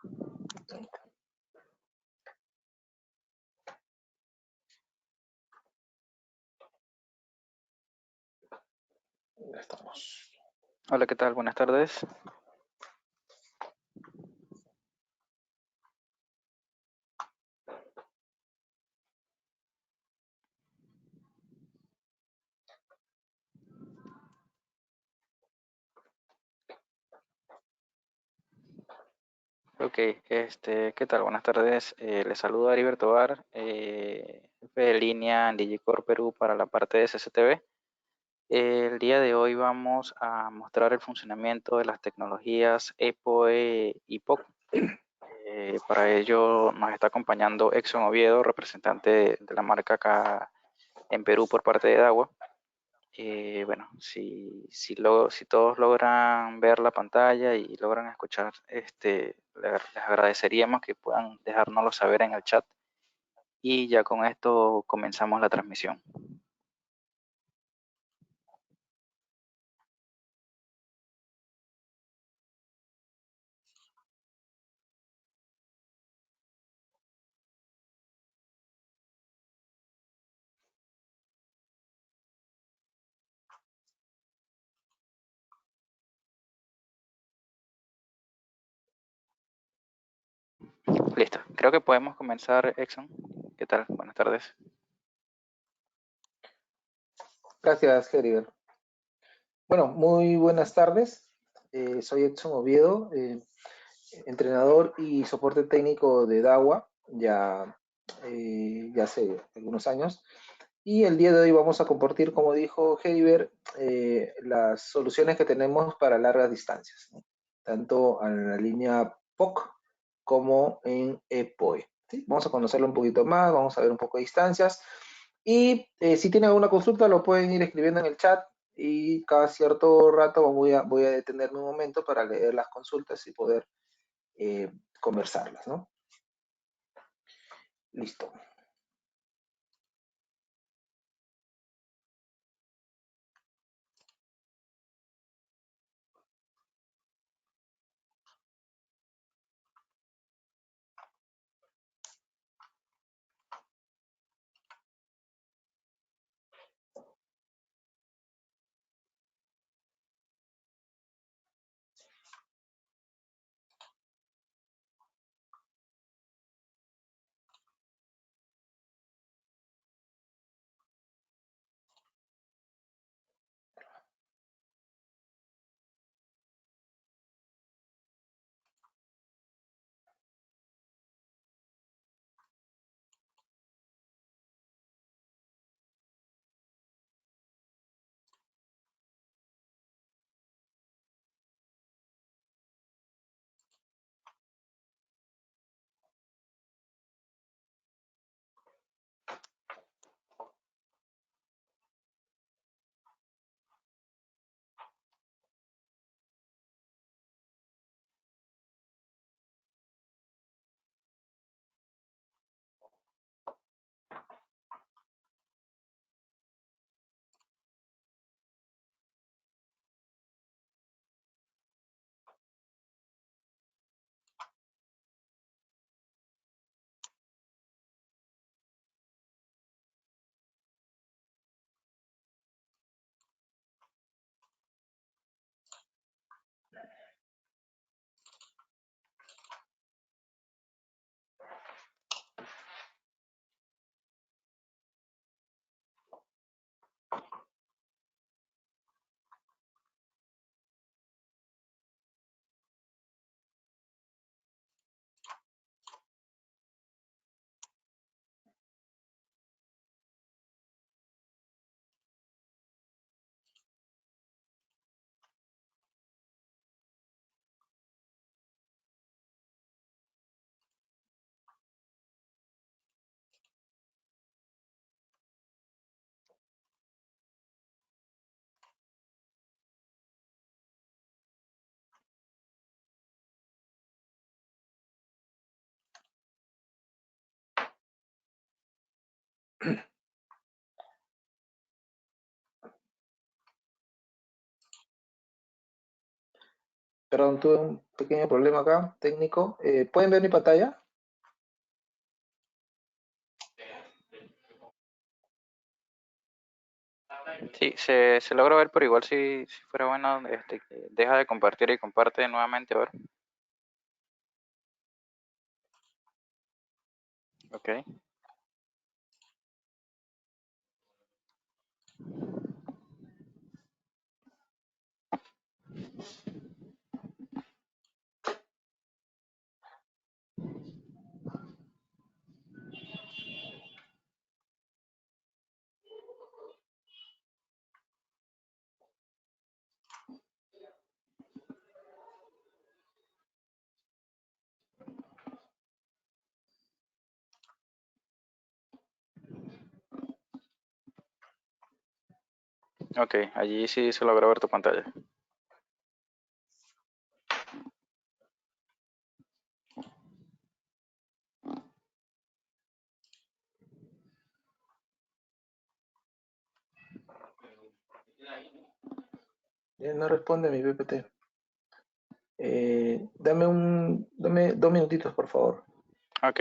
Ya estamos. Hola, ¿qué tal? Buenas tardes. Ok, ¿qué tal? Buenas tardes. Les saludo a Heriberto Tobar, jefe de línea en Digicorp Perú para la parte de CCTV. El día de hoy vamos a mostrar el funcionamiento de las tecnologías EPOE y POC. Para ello nos está acompañando Exxon Oviedo, representante de la marca acá en Perú por parte de DAWA. Bueno, si todos logran ver la pantalla y logran escuchar, les agradeceríamos que puedan dejárnoslo saber en el chat y ya con esto comenzamos la transmisión. Listo, creo que podemos comenzar, Exxon. ¿Qué tal? Buenas tardes. Gracias, Heriber. Bueno, muy buenas tardes. Soy Edson Oviedo, entrenador y soporte técnico de DAWA, ya hace algunos años. Y el día de hoy vamos a compartir, como dijo Heriber, las soluciones que tenemos para largas distancias, ¿no? Tanto en la línea POC como en EPOE. ¿Sí? Vamos a conocerlo un poquito más, vamos a ver un poco de distancias. Y si tienen alguna consulta, lo pueden ir escribiendo en el chat y cada cierto rato voy a detenerme un momento para leer las consultas y poder conversarlas, ¿no? Listo. Perdón, tuve un pequeño problema acá, técnico. ¿Pueden ver mi pantalla? Sí, se logra ver, pero igual si fuera bueno, que deja de compartir y comparte nuevamente, a ver. Ok, ok, allí sí se logra ver tu pantalla. No responde mi PPT. Dame 2 minutitos, por favor. Ok,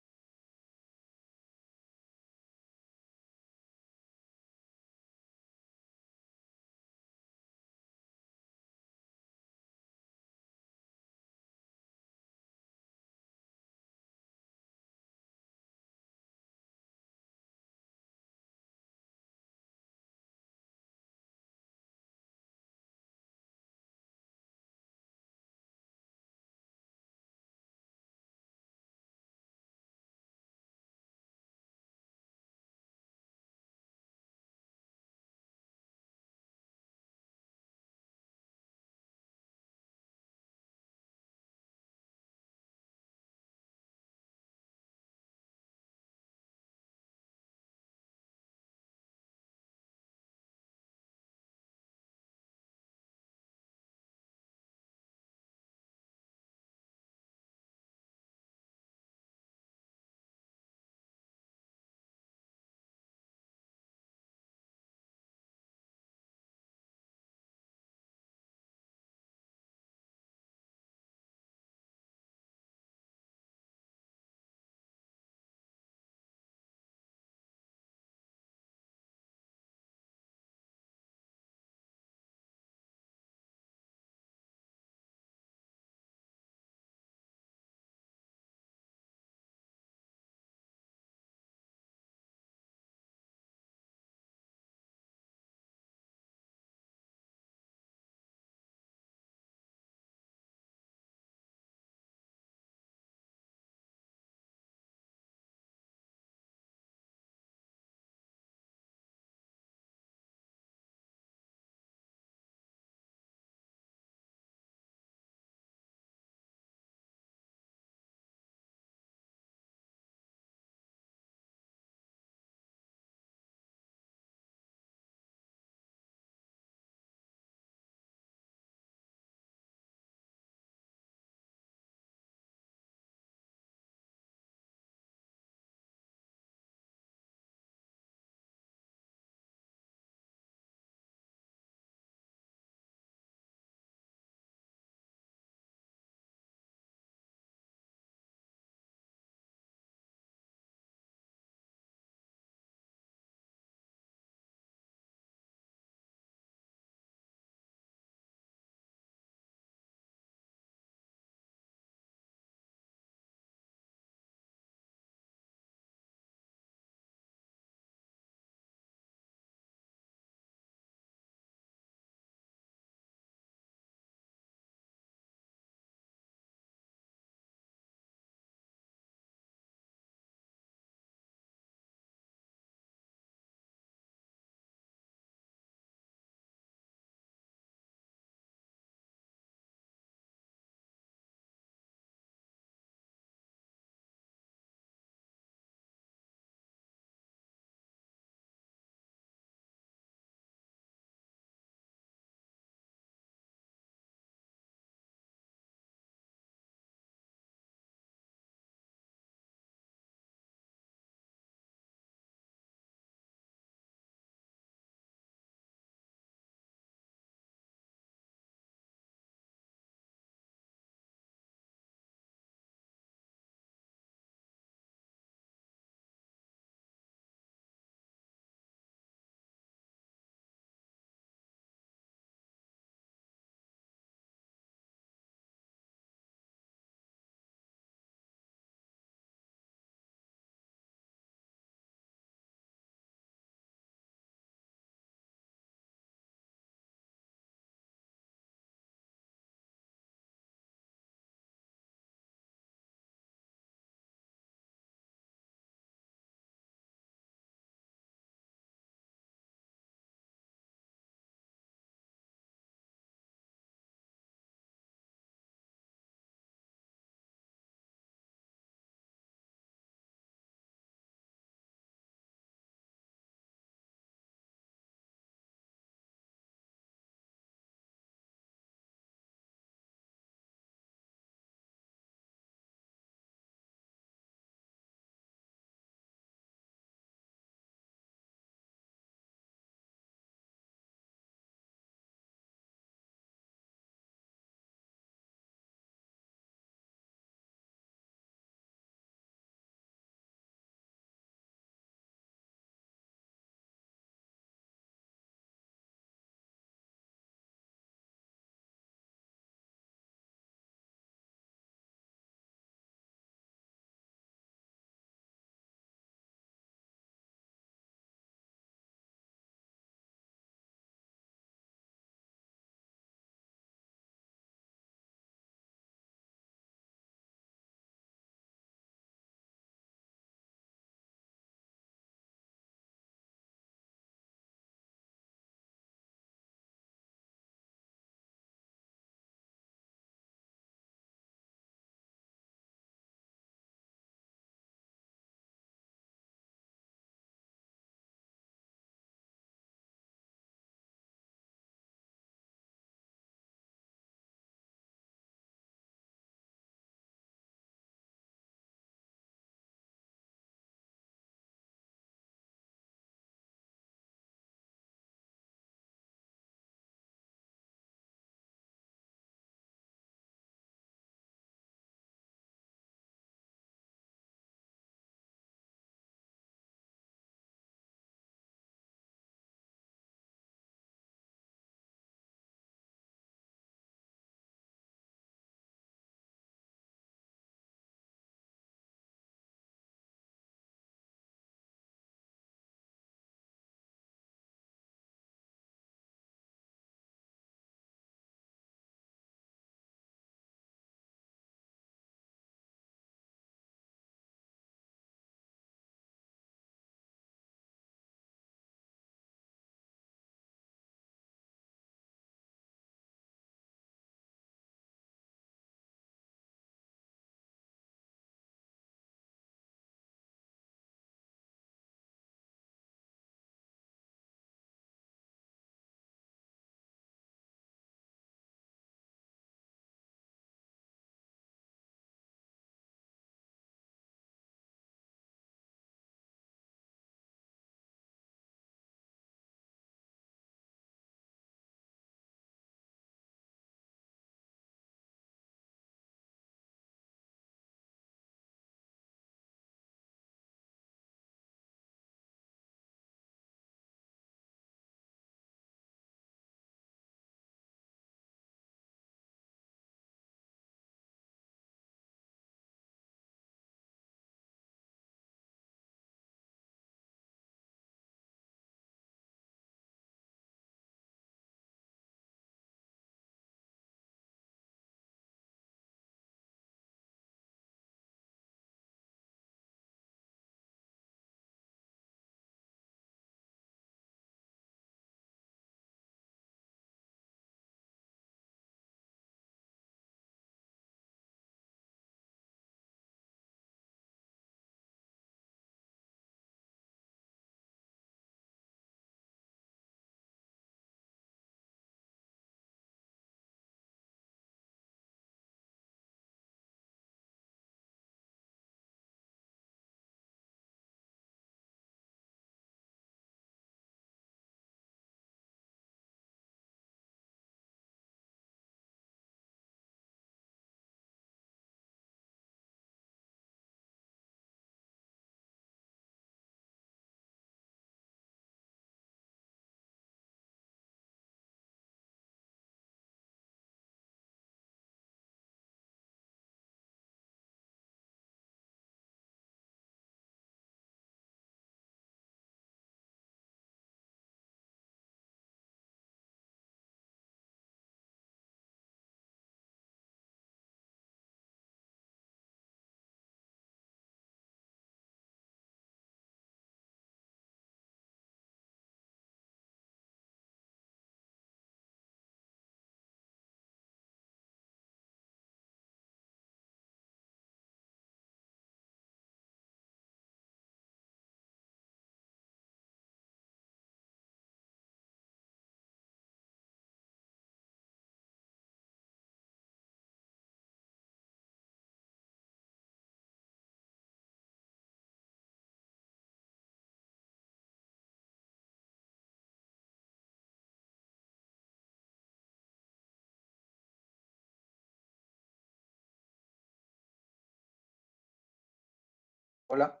Hola,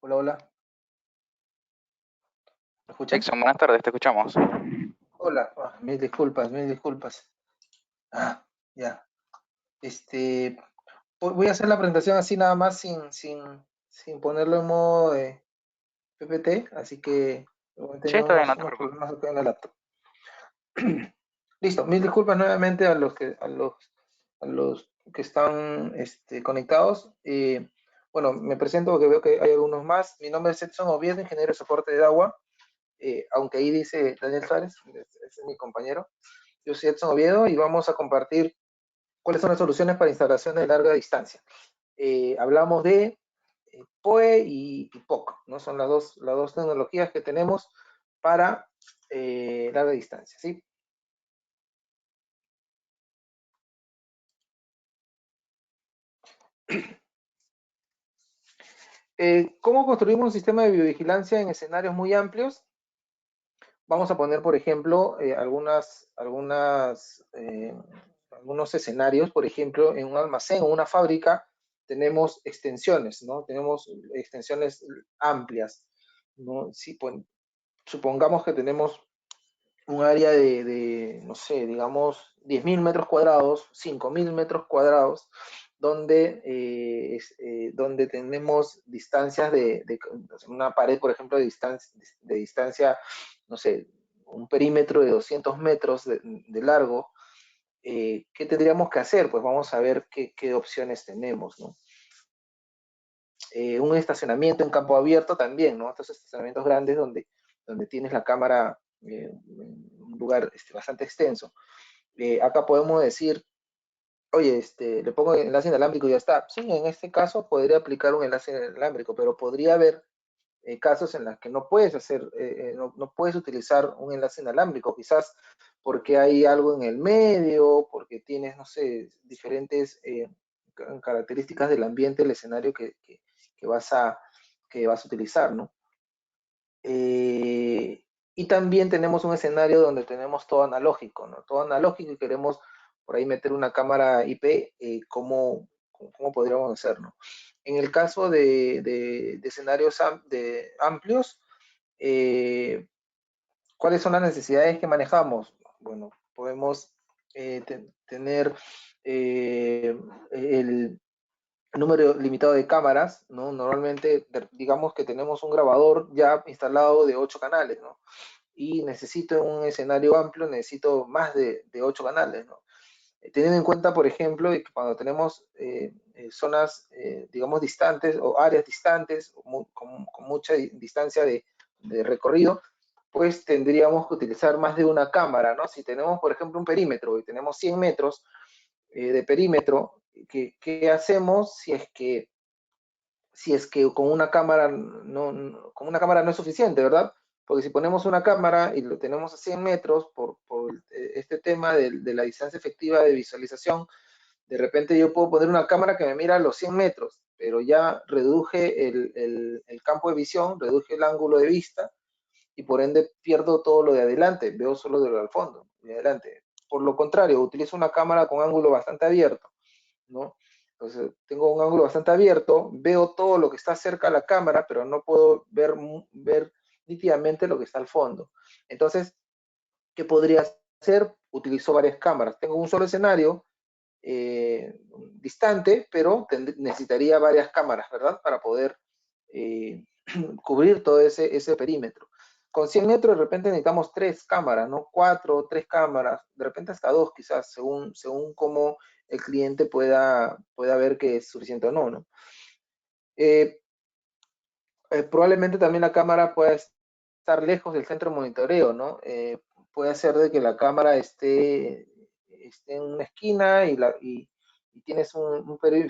hola, hola. ¿Me escuchan? Jackson, buenas tardes, te escuchamos. Hola, mil disculpas, mil disculpas. Ah, ya. Este, voy a hacer la presentación así nada más sin ponerlo en modo de PPT, así que voy a Sí, tener está bien, no te unos preocupes. problemas acá en la laptop. Listo, mil disculpas nuevamente a los que están conectados. Bueno, me presento porque veo que hay algunos más. Mi nombre es Edson Oviedo, ingeniero de soporte de agua. Aunque ahí dice Daniel Suárez, es mi compañero. Yo soy Edson Oviedo y vamos a compartir cuáles son las soluciones para instalaciones de larga distancia. Hablamos de PoE y POC, ¿no? Son las dos tecnologías que tenemos para larga distancia, ¿sí? ¿Cómo construimos un sistema de biovigilancia en escenarios muy amplios? Vamos a poner, por ejemplo, algunos escenarios, por ejemplo, en un almacén o una fábrica tenemos extensiones, ¿no? Tenemos extensiones amplias, ¿no? Si, pues, supongamos que tenemos un área no sé, digamos, 10.000 metros cuadrados, 5.000 metros cuadrados, donde tenemos distancias una pared, por ejemplo, de distancia, no sé, un perímetro de 200 metros de largo. ¿Qué tendríamos que hacer? Pues vamos a ver qué opciones tenemos, ¿no? Un estacionamiento en campo abierto también, ¿no? Estos estacionamientos grandes donde tienes la cámara en un lugar bastante extenso. Acá podemos decir, oye, le pongo el enlace inalámbrico y ya está. Sí, en este caso podría aplicar un enlace inalámbrico, pero podría haber casos en los que no puedes no puedes utilizar un enlace inalámbrico, quizás porque hay algo en el medio, porque tienes, no sé, diferentes características del ambiente, el escenario que vas que vas a utilizar, ¿no? Eh, y también tenemos un escenario donde tenemos todo analógico, ¿no? Todo analógico y queremos por ahí meter una cámara IP, ¿cómo podríamos hacerlo? En el caso de escenarios amplios, eh, ¿cuáles son las necesidades que manejamos? Bueno, podemos tener el número limitado de cámaras, ¿no? Normalmente, digamos que tenemos un grabador ya instalado de 8 canales, ¿no? Y necesito un escenario amplio, necesito más de 8 canales, ¿no? Teniendo en cuenta, por ejemplo, que cuando tenemos zonas, digamos, distantes o áreas distantes, con mucha distancia de recorrido, pues tendríamos que utilizar más de una cámara, ¿no? Si tenemos, por ejemplo, un perímetro y tenemos 100 metros de perímetro, ¿qué hacemos si es que con una cámara con una cámara no es suficiente, ¿verdad? Porque si ponemos una cámara y lo tenemos a 100 metros por este tema de la distancia efectiva de visualización, de repente yo puedo poner una cámara que me mira a los 100 metros, pero ya reduje el campo de visión, reduje el ángulo de vista y por ende pierdo todo lo de adelante, veo solo de lo del fondo, de adelante. Por lo contrario, utilizo una cámara con ángulo bastante abierto, ¿no? Entonces, tengo un ángulo bastante abierto, veo todo lo que está cerca a la cámara, pero no puedo ver nítidamente lo que está al fondo. Entonces, ¿qué podría hacer? Utilizo varias cámaras. Tengo un solo escenario distante, pero necesitaría varias cámaras, ¿verdad? Para poder eh, cubrir todo ese perímetro. Con 100 metros de repente necesitamos tres cámaras, ¿no? Cuatro, tres cámaras, de repente hasta dos quizás, según cómo el cliente pueda ver que es suficiente o no, ¿no? Eh, Probablemente también la cámara pueda estar lejos del centro de monitoreo, ¿no? Puede ser de que la cámara esté en una esquina y tienes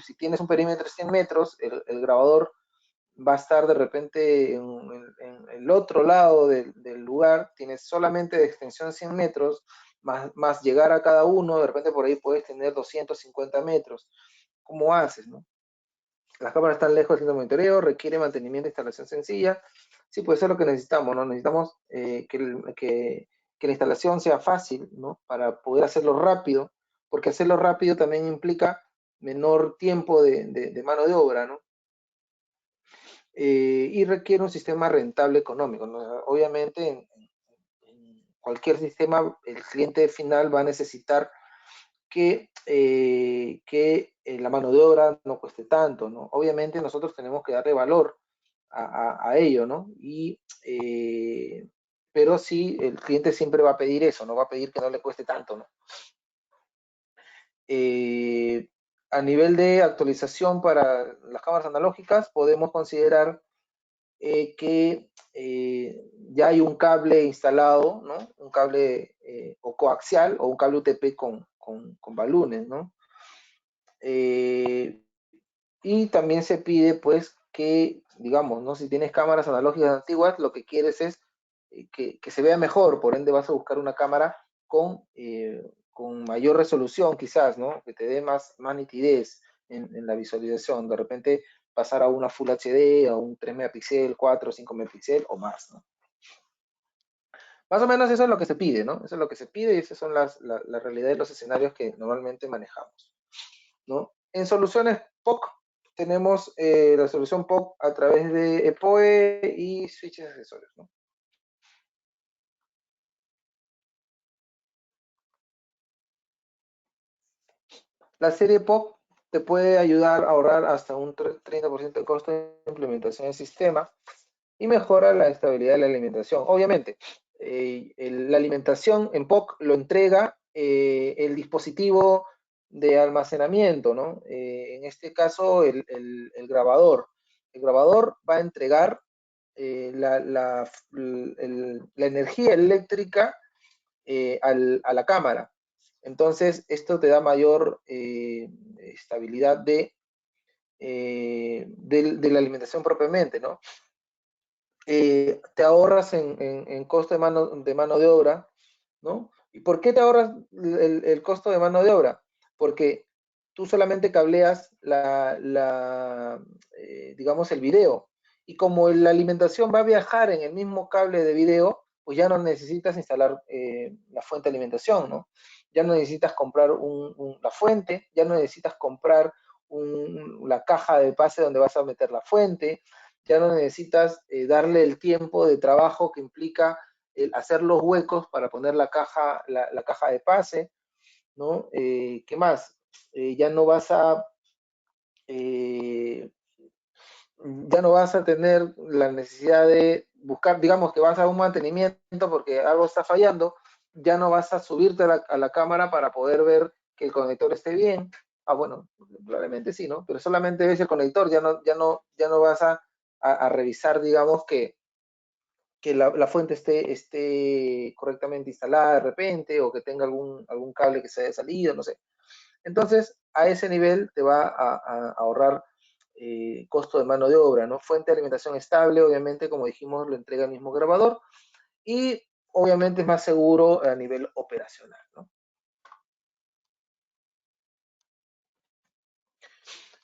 si tienes un perímetro de 100 metros, el grabador va a estar de repente en el otro lado del lugar, tienes solamente de extensión 100 metros, más llegar a cada uno, de repente por ahí puedes tener 250 metros. ¿Cómo haces, no? Las cámaras están lejos del centro de monitoreo, requiere mantenimiento de instalación sencilla. Sí, pues eso es lo que necesitamos, ¿no? Necesitamos que la instalación sea fácil, ¿no? Para poder hacerlo rápido, porque hacerlo rápido también implica menor tiempo de mano de obra, ¿no? y requiere un sistema rentable económico, ¿no? Obviamente, en cualquier sistema, el cliente final va a necesitar que la mano de obra no cueste tanto, ¿no? Obviamente nosotros tenemos que darle valor a ello, ¿no? Pero sí, el cliente siempre va a pedir eso, no va a pedir que no le cueste tanto, ¿no? Eh, a nivel de actualización para las cámaras analógicas, podemos considerar que ya hay un cable instalado, ¿no? Un cable o coaxial o un cable UTP con balones, ¿no? Eh, y también se pide, pues, que, digamos, ¿no? Si tienes cámaras analógicas antiguas, lo que quieres es que se vea mejor, por ende vas a buscar una cámara con mayor resolución, quizás, ¿no? Que te dé más nitidez en la visualización. De repente pasar a una Full HD, a un 3 megapíxeles, 4, 5 megapíxeles o más, ¿no? Más o menos eso es lo que se pide, ¿no? Eso es lo que se pide y esas son la realidad de los escenarios que normalmente manejamos, ¿no? En soluciones POC tenemos la solución POC a través de EPOE y switches accesorios, ¿no? La serie POC te puede ayudar a ahorrar hasta un 30% de costo de implementación del sistema y mejora la estabilidad de la alimentación. Obviamente, la alimentación en POC lo entrega el dispositivo de almacenamiento, ¿no? En este caso, el grabador. El grabador va a entregar la energía eléctrica a la cámara. Entonces, esto te da mayor estabilidad de la alimentación propiamente, ¿no? Te ahorras en costo de mano de obra, ¿no? ¿Y por qué te ahorras el costo de mano de obra? Porque tú solamente cableas digamos, el video. Y como la alimentación va a viajar en el mismo cable de video, pues ya no necesitas instalar la fuente de alimentación, ¿no? Ya no necesitas comprar la fuente, ya no necesitas comprar la caja de pase donde vas a meter la fuente, ya no necesitas darle el tiempo de trabajo que implica el hacer los huecos para poner la caja de pase, ¿no? ¿Qué más? Ya no vas a eh, ya no vas a tener la necesidad de buscar, digamos que vas a un mantenimiento porque algo está fallando, ya no vas a subirte a la cámara para poder ver que el conector esté bien. Ah, bueno, probablemente sí, ¿no? Pero solamente ves el conector, ya no vas a revisar, digamos, que la fuente esté correctamente instalada de repente o que tenga algún cable que se haya salido, no sé. Entonces, a ese nivel te va a ahorrar costo de mano de obra, ¿no? Fuente de alimentación estable, obviamente, como dijimos, lo entrega el mismo grabador y obviamente es más seguro a nivel operacional, ¿no?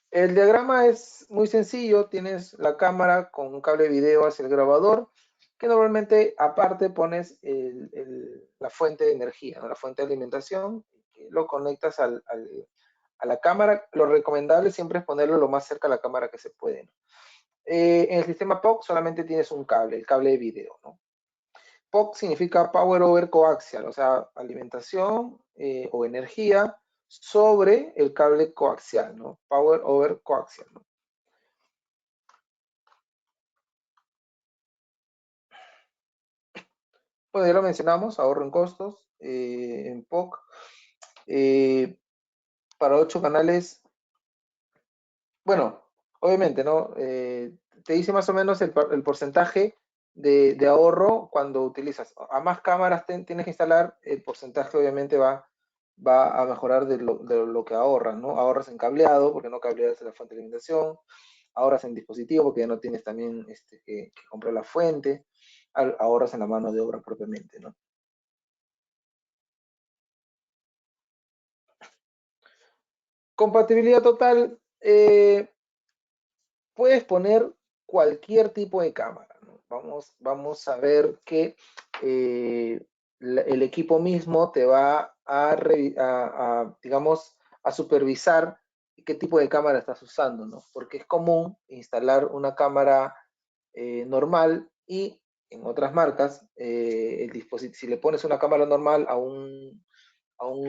El diagrama es muy sencillo, tienes la cámara con un cable de video hacia el grabador, que normalmente aparte pones la fuente de energía, ¿no? La fuente de alimentación, que lo conectas a la cámara. Lo recomendable siempre es ponerlo lo más cerca a la cámara que se puede, ¿no? En el sistema POC solamente tienes un cable, el cable de video, ¿no? POC significa Power Over Coaxial, o sea, alimentación o energía sobre el cable coaxial, ¿no? Power Over Coaxial, ¿no? Bueno, ya lo mencionamos, ahorro en costos en POC. Para 8 canales, bueno, obviamente, ¿no? Te dice más o menos el porcentaje de ahorro cuando utilizas. A más cámaras tienes que instalar, el porcentaje obviamente va a mejorar de lo que ahorras, ¿no? Ahorras en cableado, porque no cableas la fuente de alimentación, ahorras en dispositivo, porque ya no tienes también que comprar la fuente, ahorras en la mano de obra propiamente, ¿no? Compatibilidad total, puedes poner cualquier tipo de cámara, ¿no? Vamos a ver que el equipo mismo te va digamos, a supervisar qué tipo de cámara estás usando, ¿no? Porque es común instalar una cámara normal y en otras marcas, si le pones una cámara normal a un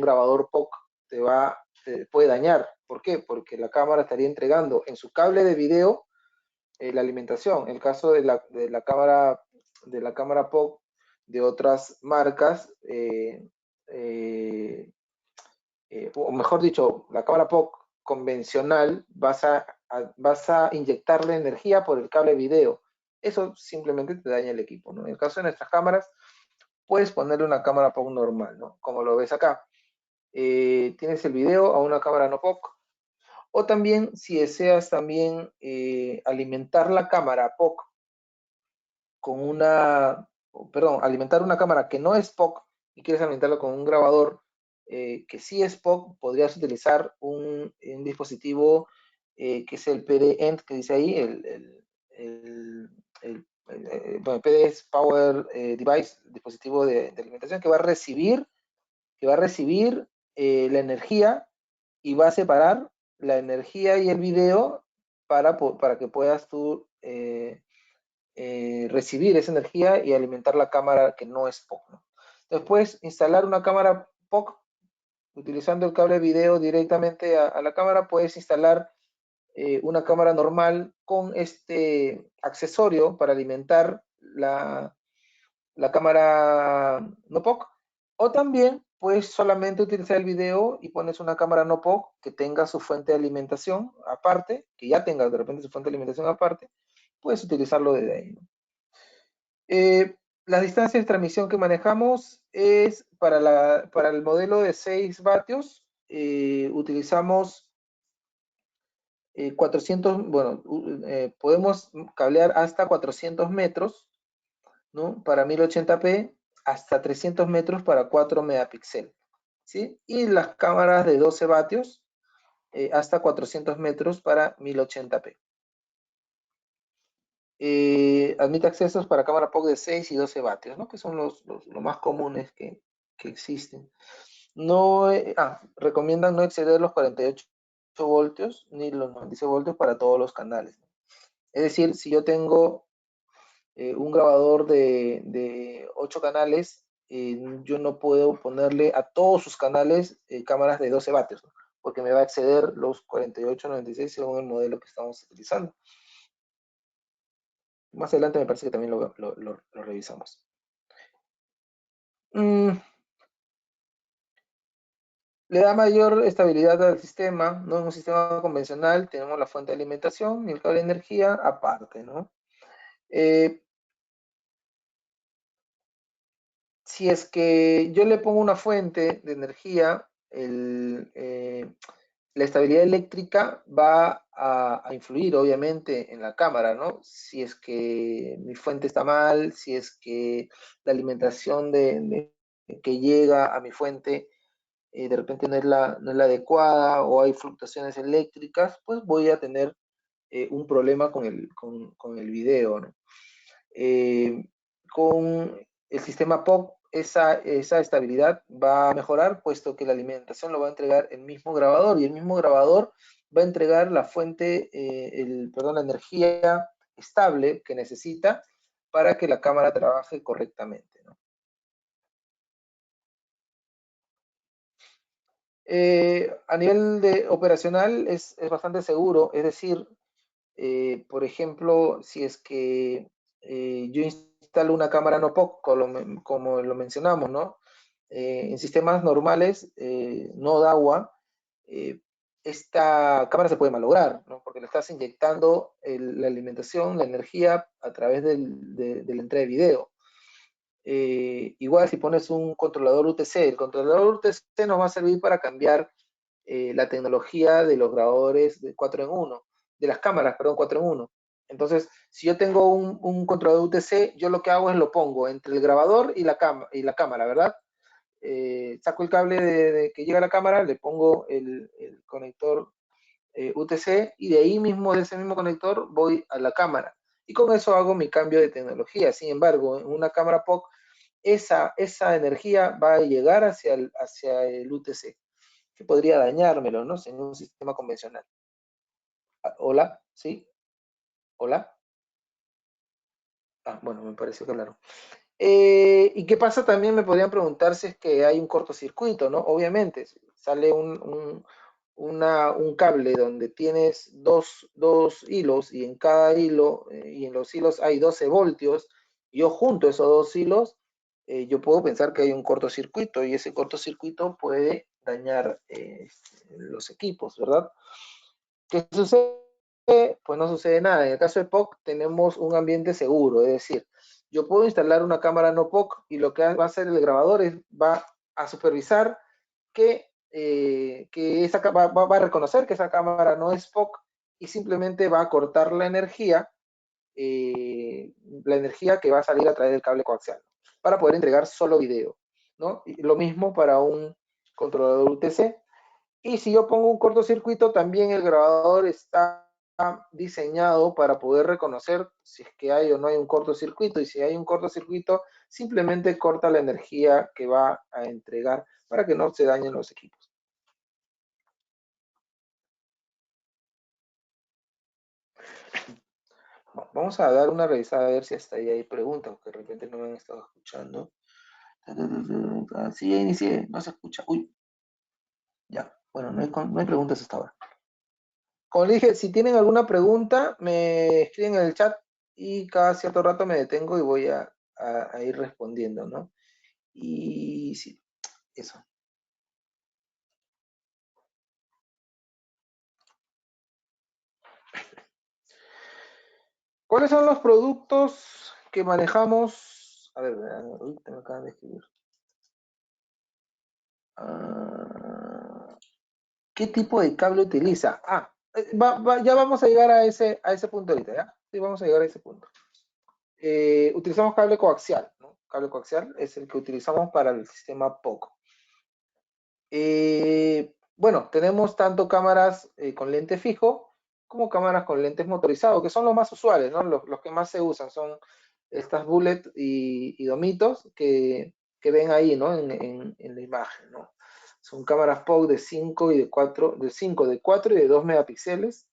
grabador POC, te puede dañar. ¿Por qué? Porque la cámara estaría entregando en su cable de video la alimentación. En el caso de la cámara POC de otras marcas, o mejor dicho, la cámara POC convencional, vas a inyectarle energía por el cable video. Eso simplemente te daña el equipo, ¿no? En el caso de nuestras cámaras, puedes ponerle una cámara POC normal, ¿no? Como lo ves acá. Tienes el video a una cámara no POC. O también, si deseas también alimentar la cámara POC con alimentar una cámara que no es POC y quieres alimentarla con un grabador que sí es POC, podrías utilizar un dispositivo que es el PD-END, que dice ahí, bueno, PD es Power Device, dispositivo de alimentación, que va a recibir la energía y va a separar la energía y el video para que puedas tú recibir esa energía y alimentar la cámara que no es POC, ¿no? Entonces puedes instalar una cámara POC utilizando el cable video directamente a la cámara. Puedes instalar una cámara normal con este accesorio para alimentar la cámara no POC. O también puedes solamente utilizar el video y pones una cámara no POC que tenga su fuente de alimentación aparte, que ya tenga de repente su fuente de alimentación aparte, puedes utilizarlo desde ahí, ¿no? Las distancias de transmisión que manejamos es para el modelo de 6 vatios, utilizamos 400, bueno, podemos cablear hasta 400 metros, ¿no? Para 1080p, hasta 300 metros para 4 megapíxeles, ¿sí? Y las cámaras de 12 vatios, hasta 400 metros para 1080p. Admite accesos para cámara POC de 6 y 12 vatios, ¿no? Que son los más comunes que existen. No, recomiendan no exceder los 48 voltios ni los 96 voltios para todos los canales, ¿no? Es decir, si yo tengo un grabador de 8 canales, yo no puedo ponerle a todos sus canales cámaras de 12 vatios, ¿no? Porque me va a exceder los 48, 96 según el modelo que estamos utilizando. Más adelante me parece que también lo revisamos. Le da mayor estabilidad al sistema, ¿no? En un sistema convencional tenemos la fuente de alimentación y el cable de energía aparte, ¿no? Si es que yo le pongo una fuente de energía, la estabilidad eléctrica va a influir obviamente en la cámara, ¿no? Si es que mi fuente está mal, si es que la alimentación que llega a mi fuente de repente no es la adecuada o hay fluctuaciones eléctricas, pues voy a tener un problema con el video, ¿no? Con el sistema POP, esa estabilidad va a mejorar, puesto que la alimentación lo va a entregar el mismo grabador y el mismo grabador va a entregar la fuente, la energía estable que necesita para que la cámara trabaje correctamente, ¿no? A nivel operacional es bastante seguro, es decir, por ejemplo, si es que yo instalo una cámara no POC, como lo mencionamos, ¿no? En sistemas normales, no de agua, esta cámara se puede malograr, ¿no? Porque le estás inyectando la alimentación, la energía a través de la entrada de video. Igual si pones un controlador UTC, el controlador UTC nos va a servir para cambiar la tecnología de los grabadores de 4 en 1, de las cámaras, perdón, 4 en 1. Entonces, si yo tengo un controlador UTC, yo lo que hago es lo pongo entre el grabador y la cámara, ¿verdad? Saco el cable que llega a la cámara, le pongo el conector UTC y de ahí mismo, de ese mismo conector, voy a la cámara. Y con eso hago mi cambio de tecnología. Sin embargo, en una cámara POC, esa energía va a llegar hacia el UTC. que podría dañármelo, ¿no? En un sistema convencional. Hola, ¿sí? Hola. Bueno, me pareció claro. ¿Y qué pasa también? Me podrían preguntar si es que hay un cortocircuito, ¿no? Obviamente, si sale un cable donde tienes dos hilos y en cada hilo, y en los hilos hay 12 voltios, yo junto esos dos hilos, yo puedo pensar que hay un cortocircuito y ese cortocircuito puede dañar los equipos, ¿verdad? ¿Qué sucede? Pues no sucede nada. En el caso de POC tenemos un ambiente seguro, es decir, yo puedo instalar una cámara no POC y lo que va a hacer el grabador es va a supervisar que va a reconocer que esa cámara no es POC y simplemente va a cortar la energía que va a salir a través del cable coaxial para poder entregar solo video, ¿no? Y lo mismo para un controlador UTC. Y si yo pongo un cortocircuito, también el grabador está diseñado para poder reconocer si es que hay o no hay un cortocircuito. Y si hay un cortocircuito, simplemente corta la energía que va a entregar para que no se dañen los equipos. Vamos a dar una revisada a ver si hasta ahí hay preguntas, porque de repente no me han estado escuchando. Sí, ya inicié, no se escucha. Uy, ya. Bueno, no hay preguntas hasta ahora. Como le dije, si tienen alguna pregunta, me escriben en el chat y cada cierto rato me detengo y voy a ir respondiendo, ¿no? Y sí, eso. ¿Cuáles son los productos que manejamos? A ver, ahorita me acaban de escribir. ¿Qué tipo de cable utiliza? Ya vamos a llegar a ese punto ahorita, ¿ya? Sí, vamos a llegar a ese punto. Utilizamos cable coaxial, ¿no? Cable coaxial es el que utilizamos para el sistema POCO. Bueno, tenemos tanto cámaras con lente fijo como cámaras con lentes motorizados, que son los más usuales, ¿no? Los que más se usan son estas bullet y domitos que ven ahí, ¿no? En la imagen, ¿no? Son cámaras POC de 5 y de 4, de 5, de 4 y de 2 megapíxeles,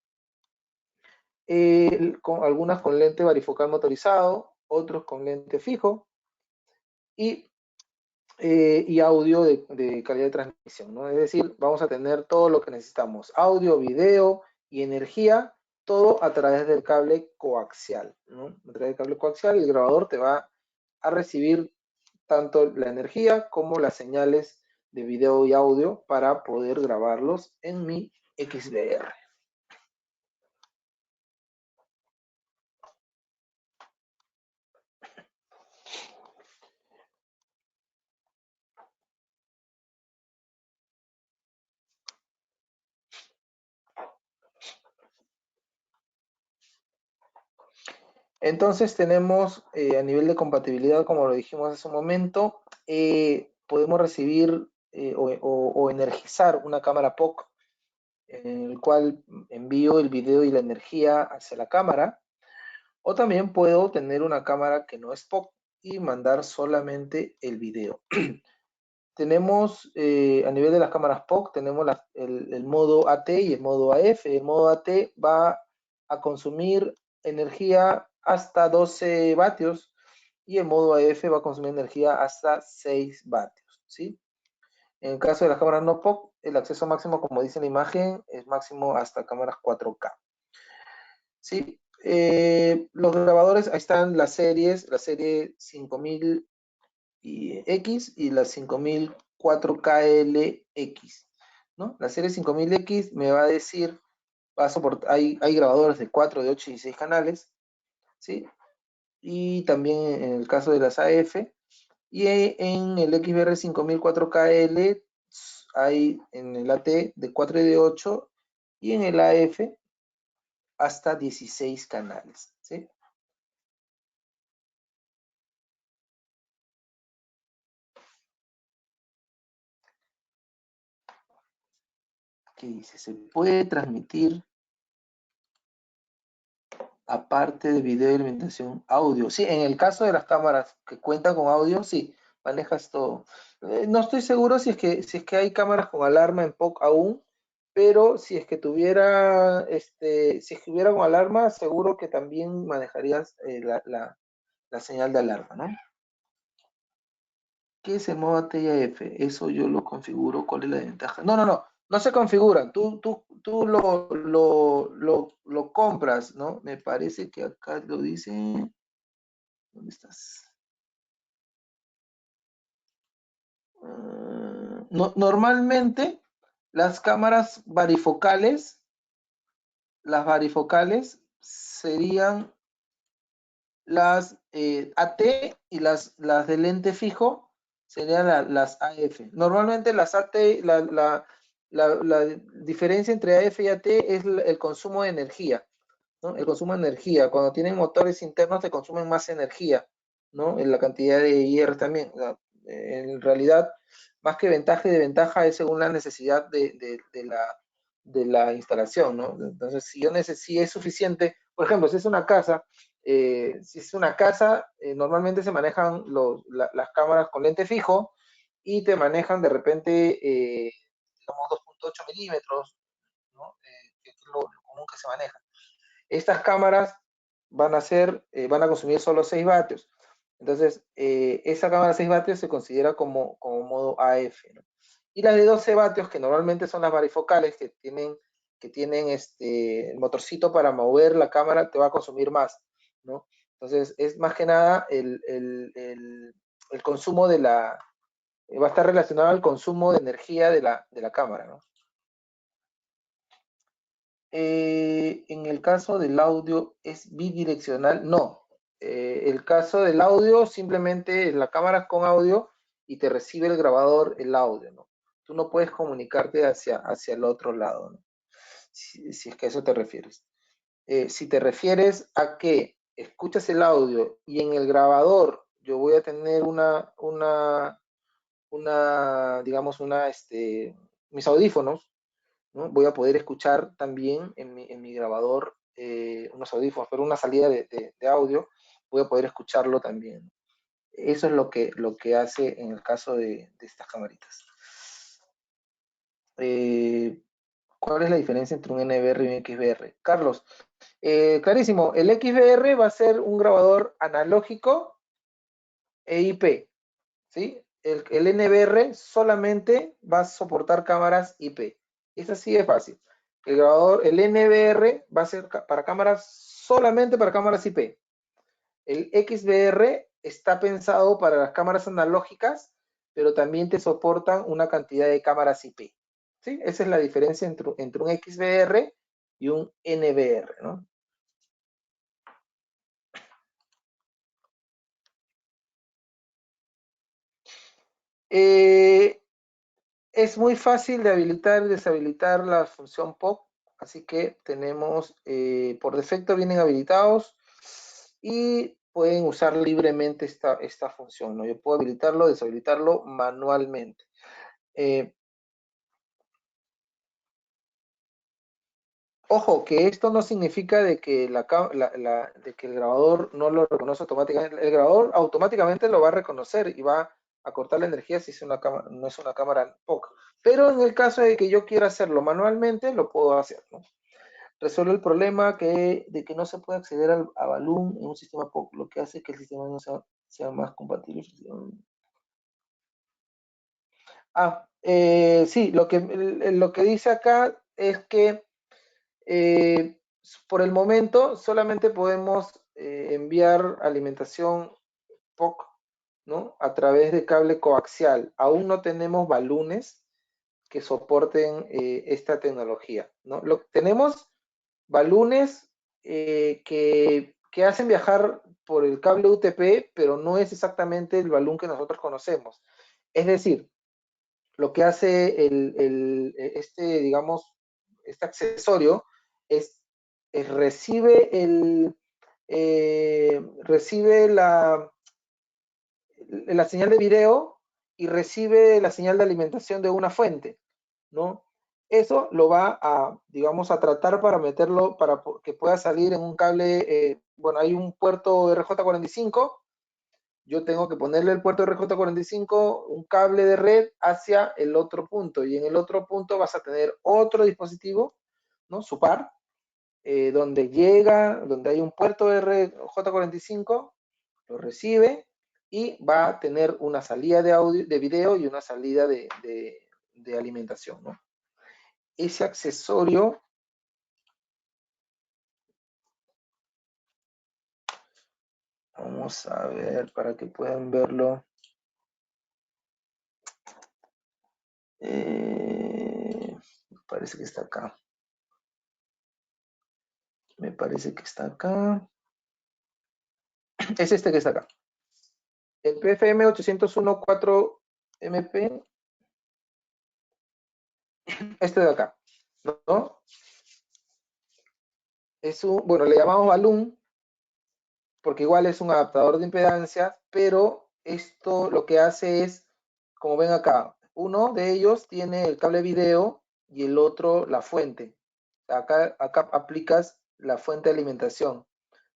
algunas con lente varifocal motorizado, otros con lente fijo y audio de calidad de transmisión, ¿no? Es decir, vamos a tener todo lo que necesitamos, audio, video y energía, todo a través del cable coaxial, ¿no? A través del cable coaxial el grabador te va a recibir tanto la energía como las señales de video y audio para poder grabarlos en mi XLR. Entonces tenemos a nivel de compatibilidad, como lo dijimos hace un momento, podemos recibir o energizar una cámara POC en el cual envío el video y la energía hacia la cámara, o también puedo tener una cámara que no es POC y mandar solamente el video. Tenemos, a nivel de las cámaras POC, tenemos el modo AT y el modo AF. El modo AT va a consumir energía hasta 12 vatios y el modo AF va a consumir energía hasta 6 vatios, ¿sí? En el caso de las cámaras no POC, el acceso máximo, como dice la imagen, es máximo hasta cámaras 4K, ¿sí? Los grabadores, ahí están las series, la serie 5000 X y la 5004KLX, ¿no? La serie 5000X me va a decir, va a soportar, hay grabadores de 4, de 8 y 6 canales, ¿sí? Y también en el caso de las AF, y en el XBR 5004KL hay en el AT de 4 y de 8 y en el AF hasta 16 canales, ¿sí? ¿Qué dice? Se puede transmitir aparte de video y alimentación audio. Sí, en el caso de las cámaras que cuentan con audio, sí, manejas todo. No estoy seguro si es que hay cámaras con alarma en POC aún, pero si es que tuviera, si es que hubiera con alarma, seguro que también manejarías la señal de alarma, ¿no? ¿Qué es el modo TIA-F? Eso yo lo configuro. ¿Cuál es la ventaja? No, no, no. No se configuran. Tú lo compras, ¿no? Me parece que acá lo dice. ¿Dónde estás? Normalmente las cámaras varifocales serían las AT y las de lente fijo serían las AF. Normalmente las AT, la diferencia entre AF y AT es el consumo de energía, ¿no? El consumo de energía. Cuando tienen motores internos te consumen más energía, ¿no? En la cantidad de IR también. O sea, en realidad, más que ventaja y desventaja es según la necesidad de la instalación, ¿no? Entonces, si es suficiente, por ejemplo, si es una casa, normalmente se manejan las cámaras con lente fijo y te manejan de repente, digamos, 2.8 milímetros, ¿no? Que es lo común que se maneja. Estas cámaras van a consumir solo 6 vatios. Entonces, esa cámara de 6 vatios se considera como modo AF, ¿no? Y las de 12 vatios, que normalmente son las varifocales, que tienen el motorcito para mover la cámara, te va a consumir más, ¿no? Entonces, es más que nada el consumo va a estar relacionado al consumo de energía de la cámara, ¿no? En el caso del audio, ¿es bidireccional? No. El caso del audio, simplemente la cámara es con audio y te recibe el grabador el audio, ¿no? Tú no puedes comunicarte hacia el otro lado, ¿no? Si es que a eso te refieres. Si te refieres a que escuchas el audio y en el grabador yo voy a tener digamos, mis audífonos, ¿no? Voy a poder escuchar también en mi grabador unos audífonos, pero una salida de audio, voy a poder escucharlo también. Eso es lo que hace en el caso de estas camaritas. ¿Cuál es la diferencia entre un NVR y un XVR? Carlos, clarísimo, el XVR va a ser un grabador analógico e IP, ¿sí? El NVR solamente va a soportar cámaras IP. Es así de fácil. El NVR va a ser solamente para cámaras IP. El XVR está pensado para las cámaras analógicas, pero también te soportan una cantidad de cámaras IP. ¿Sí? Esa es la diferencia entre un XVR y un NVR, ¿no? Es muy fácil de habilitar y deshabilitar la función POC, así que tenemos, por defecto vienen habilitados y pueden usar libremente esta función, ¿no? Yo puedo habilitarlo, deshabilitarlo manualmente. Ojo, que esto no significa de que, de que el grabador no lo reconoce automáticamente. El grabador automáticamente lo va a reconocer y va a cortar la energía si es una cámara, no es una cámara POC. Pero en el caso de que yo quiera hacerlo manualmente, lo puedo hacer, ¿no? Resuelve el problema de que no se puede acceder a Balloon en un sistema POC, lo que hace que el sistema no sea más compatible. Sí, lo que dice acá es que eh, por el momento solamente podemos enviar alimentación POC, ¿no? A través de cable coaxial. Aún no tenemos ballones que soporten esta tecnología, ¿no? Tenemos ballones que hacen viajar por el cable UTP, pero no es exactamente el balón que nosotros conocemos. Es decir, lo que hace digamos, este accesorio es recibe la señal de video y recibe la señal de alimentación de una fuente, ¿no? Eso lo va a, digamos, a tratar para meterlo, para que pueda salir en un cable, bueno, hay un puerto RJ45 yo tengo que ponerle el puerto RJ45, un cable de red hacia el otro punto, y en el otro punto vas a tener otro dispositivo, ¿no? Su par, donde llega, donde hay un puerto RJ45, lo recibe y va a tener una salida de audio, de video y una salida de alimentación, ¿no? Ese accesorio, vamos a ver para que puedan verlo. Parece que está acá. Me parece que está acá. Es este que está acá. El PFM 801.4MP. Este de acá, ¿no? Es un, bueno, le llamamos balloon, porque igual es un adaptador de impedancia, pero esto lo que hace es, como ven acá, uno de ellos tiene el cable video y el otro la fuente. Acá aplicas la fuente de alimentación.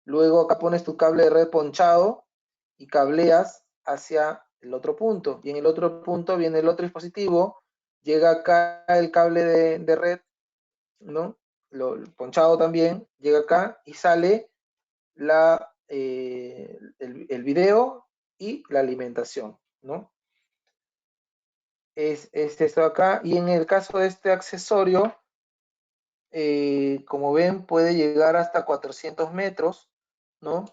Luego acá pones tu cable de red ponchado y cableas hacia el otro punto. Y en el otro punto viene el otro dispositivo, llega acá el cable de red, ¿no? Ponchado también, llega acá y sale el video y la alimentación, ¿no? Es esto acá. Y en el caso de este accesorio, como ven, puede llegar hasta 400 metros, ¿no?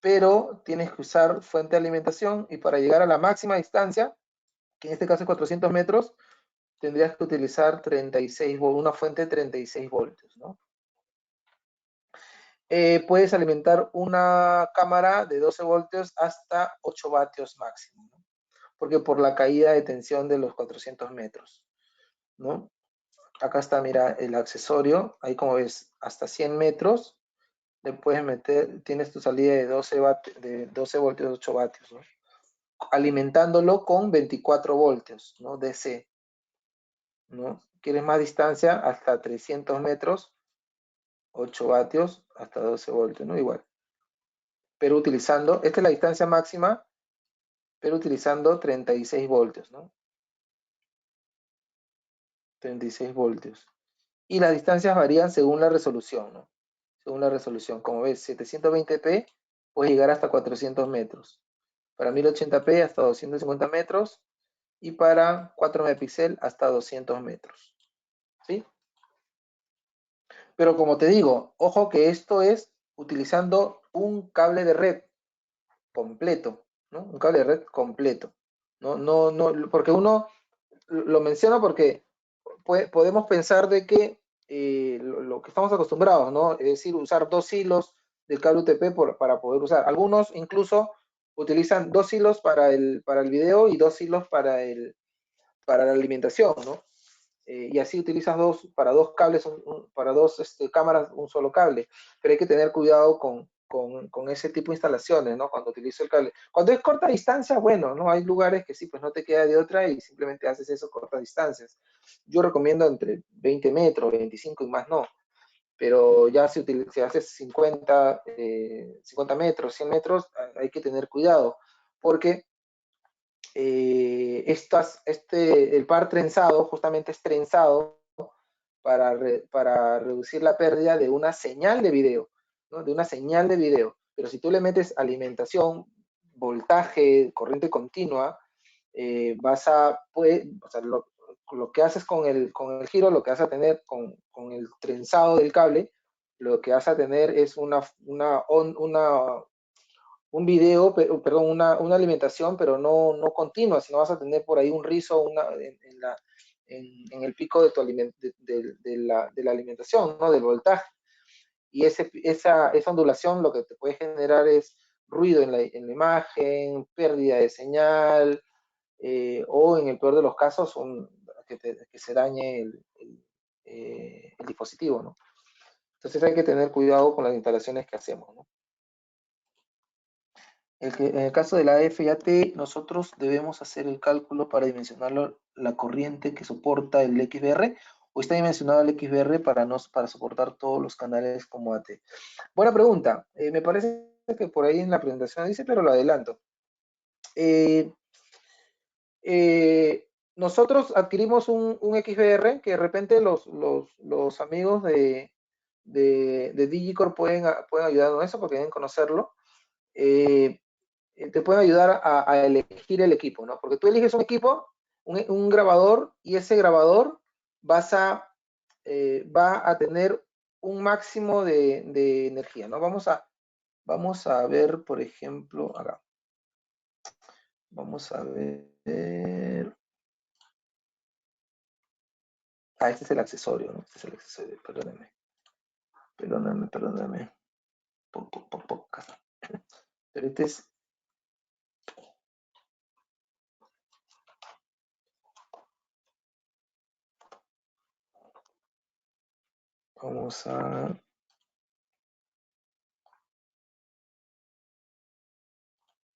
Pero tienes que usar fuente de alimentación y para llegar a la máxima distancia, que en este caso es 400 metros, tendrías que utilizar 36 una fuente de 36 voltios, ¿no? Puedes alimentar una cámara de 12 voltios hasta 8 vatios máximo, ¿no? Porque por la caída de tensión de los 400 metros, ¿no? Acá está, mira, el accesorio, ahí como ves, hasta 100 metros, le puedes meter, tienes tu salida de 12 voltios, 8 vatios, ¿no? Alimentándolo con 24 voltios, ¿no? DC, ¿no? ¿Quieres más distancia? Hasta 300 metros, 8 vatios, hasta 12 voltios, ¿no? Igual. Pero utilizando, esta es la distancia máxima, pero utilizando 36 voltios, ¿no? 36 voltios. Y las distancias varían según la resolución, ¿no? Según la resolución. Como ves, 720p puede llegar hasta 400 metros. Para 1080p hasta 250 metros. Y para 4 megapíxeles hasta 200 metros. ¿Sí? Pero como te digo, ojo que esto es utilizando un cable de red completo, ¿no? Un cable de red completo. No, porque uno lo menciona porque podemos pensar de que lo que estamos acostumbrados, ¿no? Es decir, usar 2 hilos del cable UTP para poder usar. Algunos incluso utilizan 2 hilos para el video y 2 hilos para la alimentación, ¿no? Y así utilizas para dos cables, para dos cámaras, un solo cable. Pero hay que tener cuidado con ese tipo de instalaciones, ¿no? Cuando utilizo el cable. Cuando es corta distancia, bueno, ¿no? Hay lugares que sí, pues no te queda de otra y simplemente haces eso cortas distancias. Yo recomiendo entre 20 metros, 25 y más no. Pero ya si haces 50 metros, 100 metros, hay que tener cuidado. Porque el par trenzado justamente es trenzado para reducir la pérdida de una señal de video, ¿no? De una señal de video. Pero si tú le metes alimentación, voltaje, corriente continua, o sea, lo que haces con el giro, lo que vas a tener con el trenzado del cable, lo que vas a tener es un video, perdón, una alimentación, pero no continua, sino vas a tener por ahí un rizo en el pico de, la alimentación, ¿no? Del voltaje. Y esa ondulación lo que te puede generar es ruido en la imagen, pérdida de señal, o en el peor de los casos, que se dañe el dispositivo, ¿no? Entonces hay que tener cuidado con las instalaciones que hacemos, ¿no? En el caso de la FAT, nosotros debemos hacer el cálculo para dimensionar la corriente que soporta el XBR, o está dimensionado el XBR para soportar todos los canales como AT. Buena pregunta. Me parece que por ahí en la presentación dice, pero lo adelanto. nosotros adquirimos un XBR que de repente los amigos de Digicore pueden ayudarnos en eso porque deben conocerlo. Te pueden ayudar a elegir el equipo, ¿no? Porque tú eliges un equipo, un grabador, y ese grabador va a tener un máximo de energía, ¿no? Vamos a ver, por ejemplo, acá. Vamos a ver. Ah, este es el accesorio, ¿no? Este es el accesorio, perdónenme. Perdónenme. Acá está. Pero este es. Vamos a.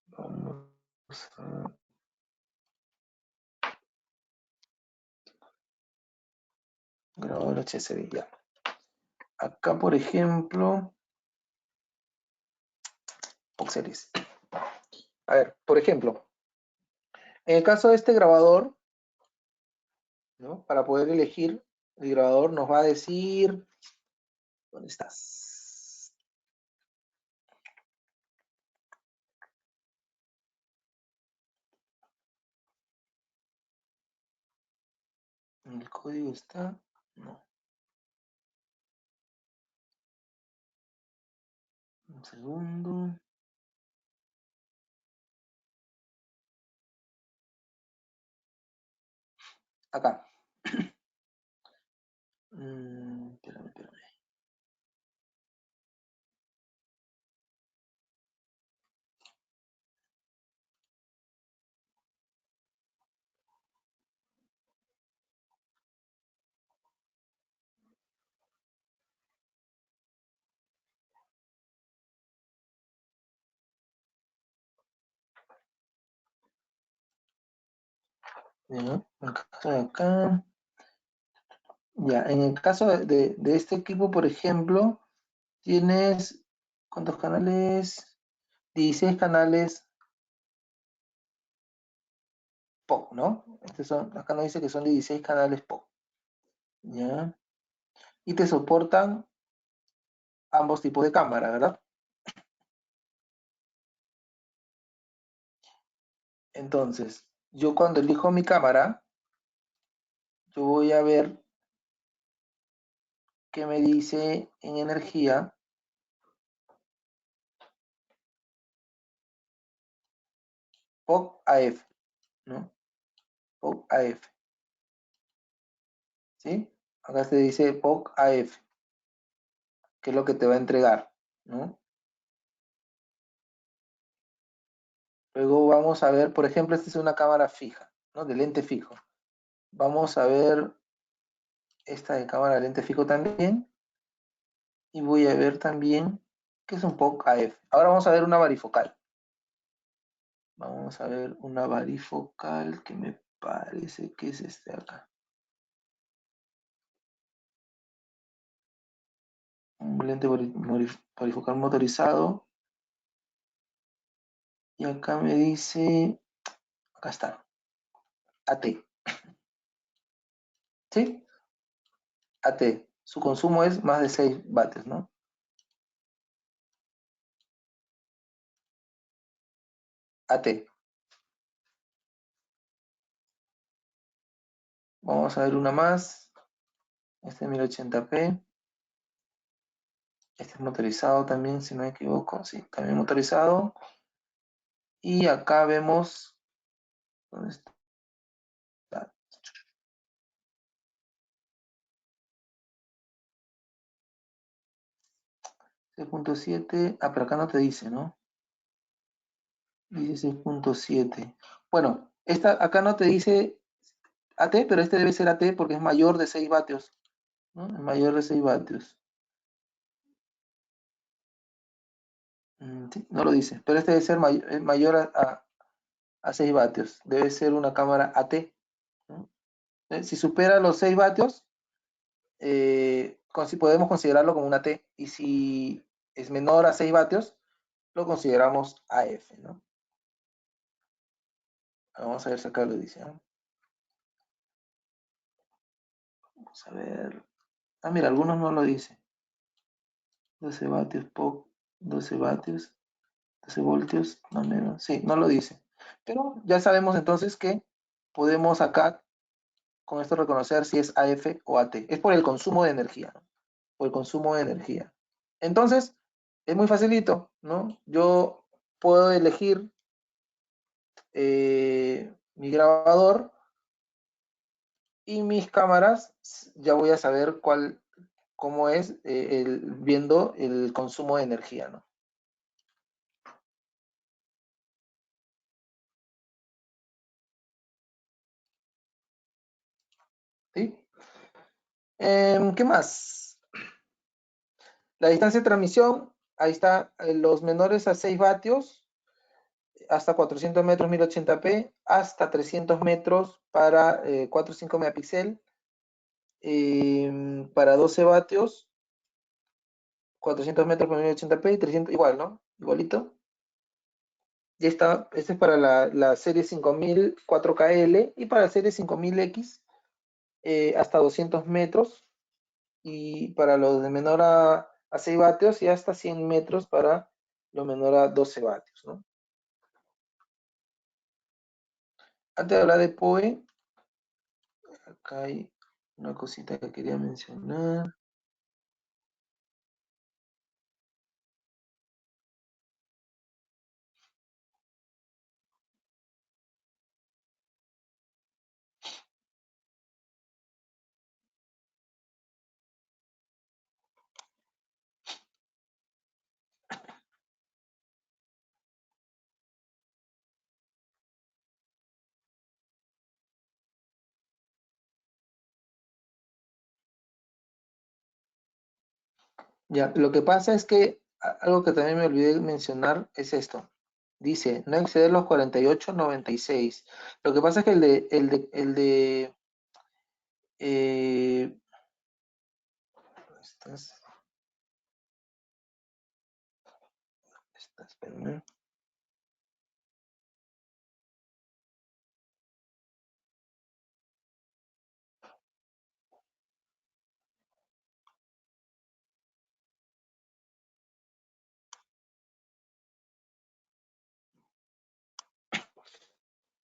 Vamos a. Grabador HSD, ya. Acá, por ejemplo. Series. A ver, por ejemplo, en el caso de este grabador, ¿no? Para poder elegir, el grabador nos va a decir. ¿Dónde estás? ¿El código está? No. Un segundo. Acá. Espérame. Ya, acá, acá. Ya, en el caso de este equipo, por ejemplo, tienes, ¿cuántos canales? 16 canales POC, ¿no? Acá nos dice que son 16 canales POC, ¿ya? Y te soportan ambos tipos de cámara, ¿verdad? Entonces, yo cuando elijo mi cámara, yo voy a ver qué me dice en energía. POC AF, ¿no? POC AF, ¿sí? Acá se dice POC AF, que es lo que te va a entregar, ¿no? Luego vamos a ver, por ejemplo, esta es una cámara fija, ¿no? De lente fijo. Vamos a ver esta de cámara de lente fijo también. Y voy a ver también que es un POC AF. Ahora vamos a ver una varifocal. Vamos a ver una varifocal que me parece que es este de acá. Un lente varifocal motorizado. Y acá me dice, acá está, AT. ¿Sí? AT. Su consumo es más de 6 vatios, ¿no? AT. Vamos a ver una más. Este es 1080p. Este es motorizado también, si no me equivoco. Sí, también motorizado. Y acá vemos. ¿Dónde está? 6.7. Ah, pero acá no te dice, ¿no? Dice 6.7. Bueno, acá no te dice AT, pero este debe ser AT porque es mayor de 6 vatios, ¿no? Es mayor de 6 vatios. Sí, no lo dice, pero este debe ser mayor a 6 vatios. Debe ser una cámara AT, ¿no? Si supera los 6 vatios, podemos considerarlo como una T. Y si es menor a 6 vatios, lo consideramos AF, ¿no? Vamos a ver si acá lo dice, ¿no? Vamos a ver. Ah, mira, algunos no lo dice. 12 vatios, POC, 12 vatios, 12 voltios, no menos. Sí, no lo dice. Pero ya sabemos entonces que podemos acá con esto reconocer si es AF o AT. Es por el consumo de energía, ¿no? Por el consumo de energía. Entonces, es muy facilito, ¿no? Yo puedo elegir mi grabador y mis cámaras, ya voy a saber cómo es viendo el consumo de energía, ¿no? ¿Sí? ¿Qué más? La distancia de transmisión, ahí está, los menores a 6 vatios, hasta 400 metros 1080p, hasta 300 metros para 4 o 5 megapíxeles, para 12 vatios, 400 metros por 1080p y 300, igual, ¿no? Igualito. Ya está, este es para la serie 5000 4KL y para la serie 5000X hasta 200 metros y para los de menor a 6 vatios y hasta 100 metros para lo menor a 12 vatios, ¿no? Antes de hablar de PoE, acá hay una cosita que quería mencionar. Ya, lo que pasa es que algo que también me olvidé mencionar es esto. Dice, no exceder los 48,96. Lo que pasa es que eh, espérame.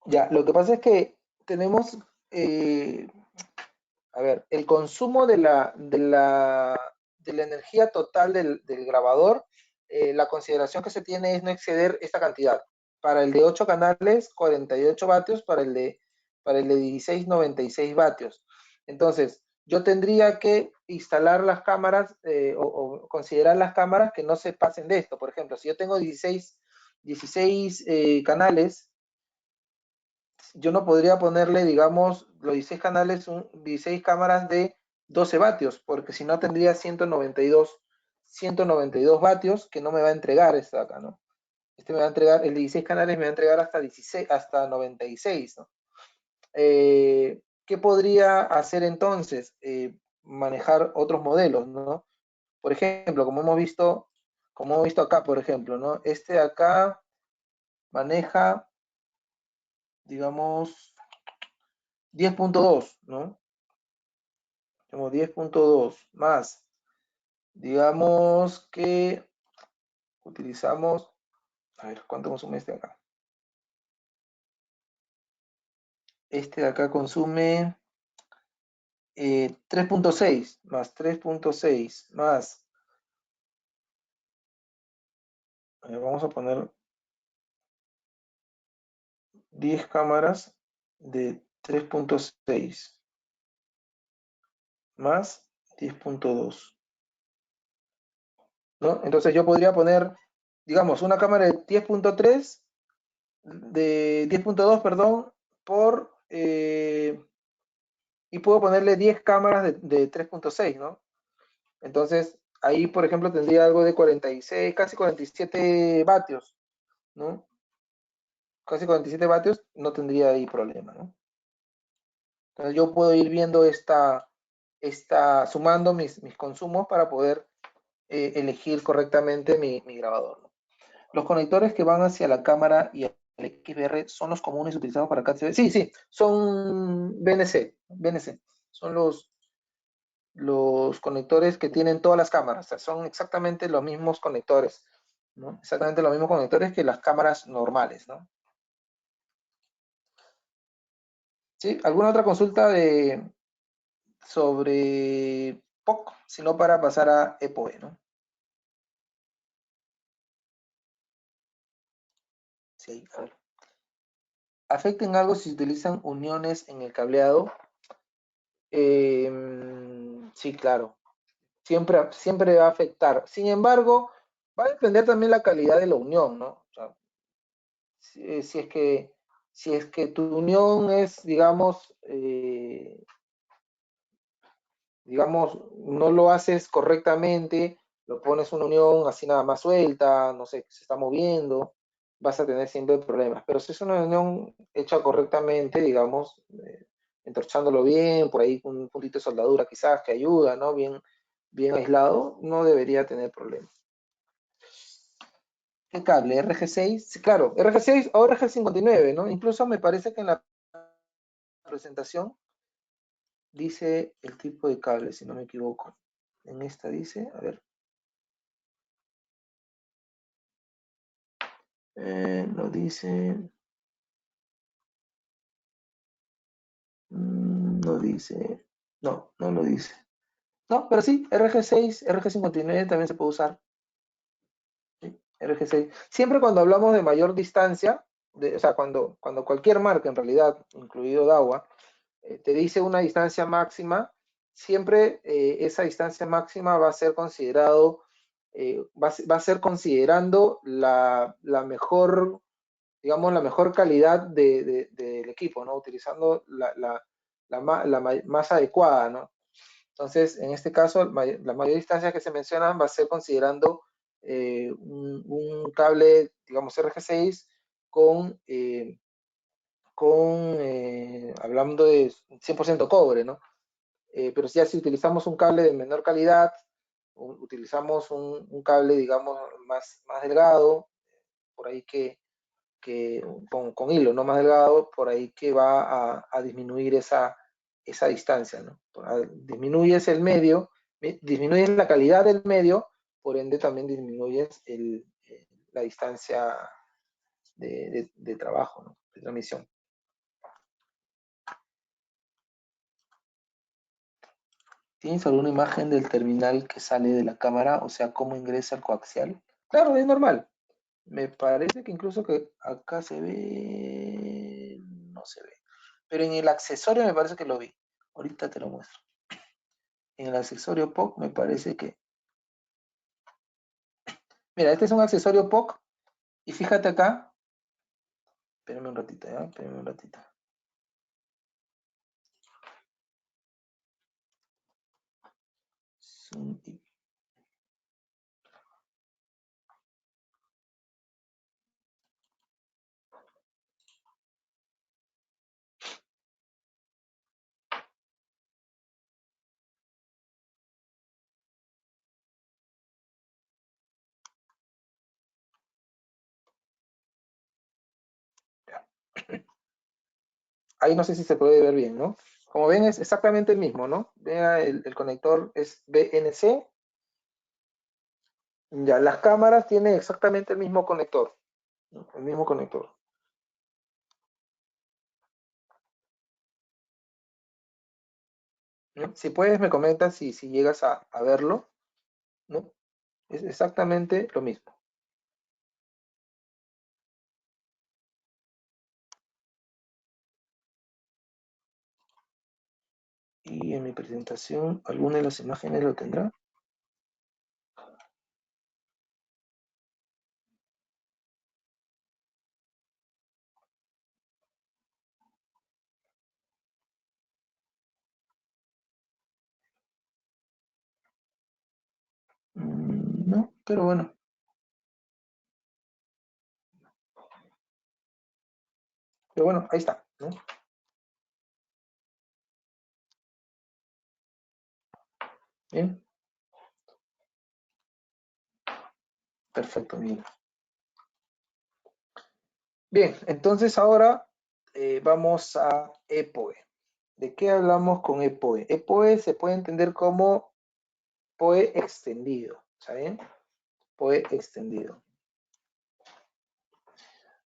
Ya, lo que pasa es que tenemos, a ver, el consumo de la energía total del grabador, la consideración que se tiene es no exceder esta cantidad. Para el de 8 canales, 48 vatios, para el de 16, 96 vatios. Entonces, yo tendría que instalar las cámaras o considerar las cámaras que no se pasen de esto. Por ejemplo, si yo tengo 16 canales, yo no podría ponerle, digamos, los 16 canales, 16 cámaras de 12 vatios, porque si no tendría 192 vatios que no me va a entregar esta acá, ¿no? Este me va a entregar, el de 16 canales me va a entregar hasta 16, hasta 96, ¿no? ¿Qué podría hacer entonces? Manejar otros modelos, ¿no? Por ejemplo, como hemos visto acá, por ejemplo, ¿no? Este de acá maneja, digamos, 10.2, ¿no? Tenemos 10.2 más, digamos que utilizamos, a ver, ¿cuánto consume este de acá? Este de acá consume 3.6 más 3.6 más, vamos a poner 10 cámaras de 3.6 más 10.2, ¿no? Entonces yo podría poner, digamos, una cámara de 10.3, de 10.2, perdón, y puedo ponerle 10 cámaras de 3.6, ¿no? Entonces, ahí, por ejemplo, tendría algo de 46, casi 47 vatios, ¿no? Casi 47 vatios, no tendría ahí problema, ¿no? Entonces, yo puedo ir viendo sumando mis consumos para poder elegir correctamente mi grabador, ¿no? Los conectores que van hacia la cámara y XBR son los comunes utilizados para CAT-CV. Sí, sí, son BNC. Son los conectores que tienen todas las cámaras. O sea, son exactamente los mismos conectores, ¿no? Exactamente los mismos conectores que las cámaras normales, ¿no? ¿Sí? ¿Alguna otra consulta sobre POC? Si no, para pasar a EPOE, ¿no? Sí, a ver. ¿Afecta en algo si se utilizan uniones en el cableado? Sí, claro. Siempre va a afectar. Sin embargo, va a depender también la calidad de la unión, ¿no? O sea, si es que tu unión es, digamos, no lo haces correctamente, lo pones una unión así nada más suelta, no sé, se está moviendo, vas a tener siempre problemas. Pero si es una unión hecha correctamente, digamos, entorchándolo bien, por ahí con un puntito de soldadura quizás que ayuda, ¿no? Bien aislado, no debería tener problemas. ¿Qué cable? ¿RG6? Sí, claro, RG6 o RG59, ¿no? Incluso me parece que en la presentación dice el tipo de cable, si no me equivoco. En esta dice, a ver. No dice. No dice. No lo dice. No, pero sí, RG6, RG59 también se puede usar. ¿Sí? RG6. Siempre cuando hablamos de mayor distancia, o sea, cuando cualquier marca en realidad, incluido Dahua, te dice una distancia máxima, siempre esa distancia máxima va a ser considerado, va a ser considerando la mejor, digamos, la mejor calidad del equipo, ¿no? Utilizando la más adecuada, ¿no? Entonces, en este caso, la mayor distancia que se mencionan va a ser considerando un cable, digamos, RG6 con, hablando de 100% cobre, ¿no? Pero ya si utilizamos un cable de menor calidad, utilizamos un cable, digamos, más delgado, por ahí con hilo, no más delgado, por ahí que va a disminuir esa distancia, ¿no? Disminuyes el medio, disminuyes la calidad del medio, por ende también disminuyes la distancia de trabajo, ¿no? De transmisión. ¿Tienes alguna imagen del terminal que sale de la cámara? O sea, ¿cómo ingresa el coaxial? Claro, es normal. Me parece que incluso que acá se ve, no se ve. Pero en el accesorio me parece que lo vi. Ahorita te lo muestro. En el accesorio POC me parece que... Mira, este es un accesorio POC. Y fíjate acá. Espérame un ratito, ¿ya? Espérame un ratito. Ahí no sé si se puede ver bien, ¿no? Como ven es exactamente el mismo, ¿no? Vea, el conector es BNC. Ya, las cámaras tienen exactamente el mismo conector, ¿no? El mismo conector. ¿No? Si puedes, me comentas si llegas a verlo, ¿no? Es exactamente lo mismo. Y en mi presentación, ¿alguna de las imágenes lo tendrá? No, pero bueno. Pero bueno, ahí está, ¿no? Bien, perfecto, bien. Bien, entonces ahora vamos a EPOE. ¿De qué hablamos con EPOE? EPOE se puede entender como POE extendido, ¿saben? POE extendido.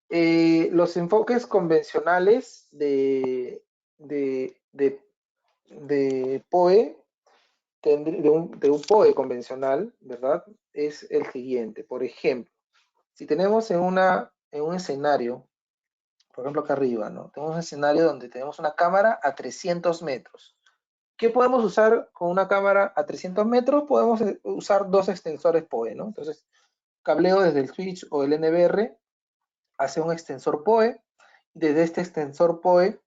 Los enfoques convencionales de POE, de un POE convencional, ¿verdad? Es el siguiente. Por ejemplo, si tenemos en un escenario, por ejemplo acá arriba, ¿no? Tenemos un escenario donde tenemos una cámara a 300 metros. ¿Qué podemos usar con una cámara a 300 metros? Podemos usar dos extensores POE, ¿no? Entonces, cableo desde el switch o el NBR hacia un extensor POE. Desde este extensor POE,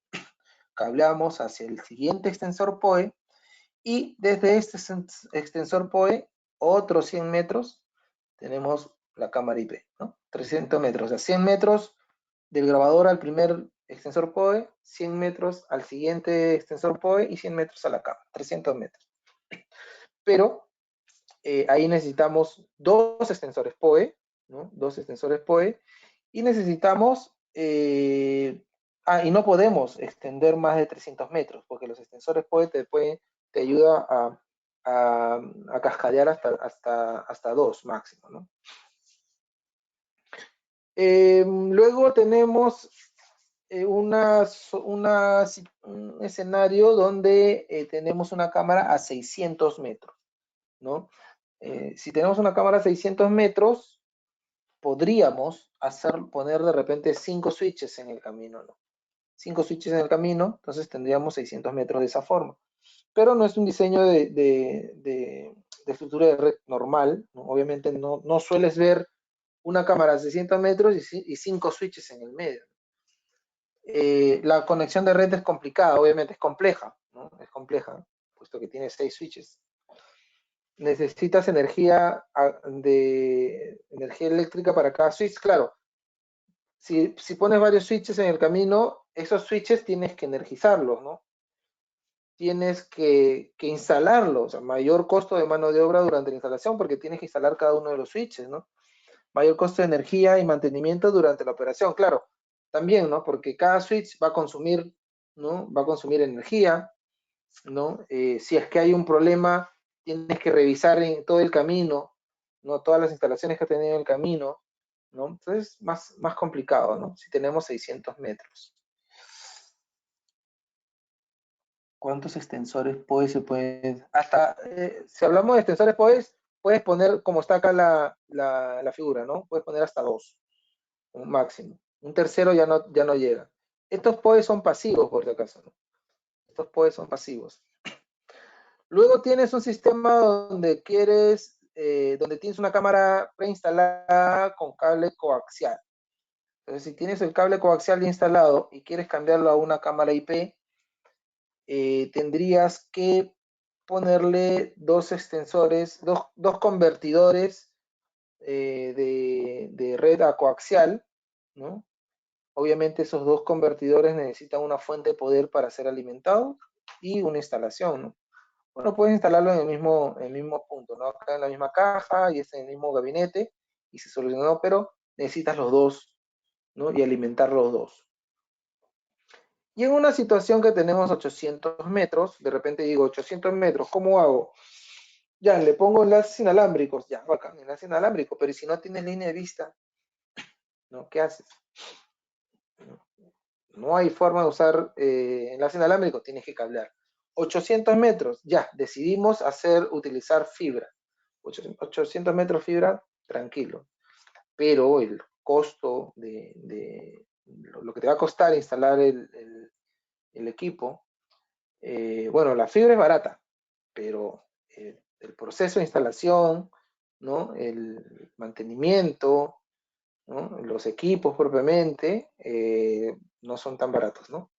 cableamos hacia el siguiente extensor POE. Y desde este extensor POE, otros 100 metros, tenemos la cámara IP, ¿no? 300 metros, o sea, 100 metros del grabador al primer extensor POE, 100 metros al siguiente extensor POE y 100 metros a la cámara, 300 metros. Pero ahí necesitamos dos extensores POE, ¿no? Dos extensores POE, y necesitamos, y no podemos extender más de 300 metros, porque los extensores POE te ayuda a cascadear hasta 2 máximo, ¿no? Luego tenemos un escenario donde tenemos una cámara a 600 metros, ¿no? Si tenemos una cámara a 600 metros, podríamos poner de repente 5 switches en el camino, ¿no? 5 switches en el camino, entonces tendríamos 600 metros de esa forma. Pero no es un diseño de estructura de red normal, ¿no? Obviamente no sueles ver una cámara a 600 metros y 5 switches en el medio. La conexión de red es complicada, obviamente es compleja, ¿no? Es compleja, puesto que tiene 6 switches. Necesitas energía eléctrica para cada switch, claro. Si pones varios switches en el camino, esos switches tienes que energizarlos, ¿no? Tienes que instalarlos, o sea, mayor costo de mano de obra durante la instalación porque tienes que instalar cada uno de los switches, ¿no? Mayor costo de energía y mantenimiento durante la operación, claro, también, ¿no? Porque cada switch va a consumir, ¿no? Va a consumir energía, ¿no? Si es que hay un problema, tienes que revisar en todo el camino, ¿no? Todas las instalaciones que ha tenido en el camino, ¿no? Entonces es más complicado, ¿no? Si tenemos 600 metros. ¿Cuántos extensores POE se pueden? Hasta, si hablamos de extensores POE, puedes poner, como está acá la figura, ¿no? Puedes poner hasta 2, un máximo. Un tercero ya no llega. Estos POE son pasivos, por si acaso, ¿no? Estos POE son pasivos. Luego tienes un sistema donde tienes una cámara preinstalada con cable coaxial. Entonces, si tienes el cable coaxial instalado y quieres cambiarlo a una cámara IP, tendrías que ponerle dos extensores, dos convertidores de red a coaxial, ¿no? Obviamente esos dos convertidores necesitan una fuente de poder para ser alimentados y una instalación, ¿no? Bueno, puedes instalarlo en el mismo punto, ¿no? Acá en la misma caja y en el mismo gabinete y se solucionó, pero necesitas los dos, ¿no? Y alimentar los dos. Y en una situación que tenemos 800 metros, de repente digo 800 metros, ¿cómo hago? Ya, le pongo enlaces inalámbricos, ya, bacán, enlace inalámbrico, pero ¿y si no tienes línea de vista? ¿No? ¿Qué haces? No hay forma de usar enlace inalámbrico, tienes que cablear. 800 metros, ya, decidimos utilizar fibra. 800 metros fibra, tranquilo. Pero el costo de lo que te va a costar instalar el equipo, bueno, la fibra es barata, pero el proceso de instalación, ¿no? El mantenimiento, ¿no? Los equipos propiamente, no son tan baratos, ¿no?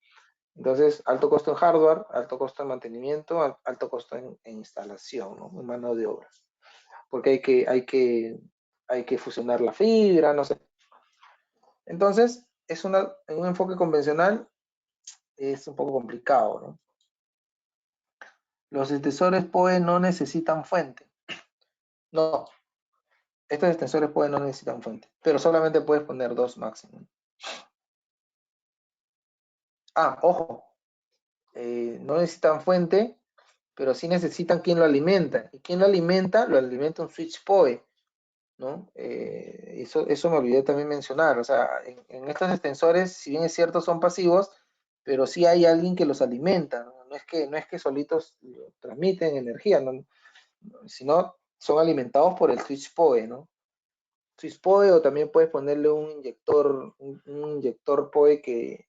Entonces, alto costo en hardware, alto costo en mantenimiento, alto costo en instalación, ¿no? En mano de obra. Porque hay que fusionar la fibra, no sé. Entonces, en un enfoque convencional es un poco complicado, ¿no? Los extensores POE no necesitan fuente. No, estos extensores POE no necesitan fuente, pero solamente puedes poner dos máximo. Ojo, no necesitan fuente, pero sí necesitan quien lo alimenta. ¿Y quién lo alimenta? Lo alimenta un switch PoE, ¿no? Eso me olvidé también mencionar. O sea, en estos extensores, si bien es cierto, son pasivos, pero sí hay alguien que los alimenta, ¿no? No es que solitos transmiten energía, ¿no? Sino son alimentados por el switch PoE, ¿no? Switch PoE, o también puedes ponerle un inyector PoE que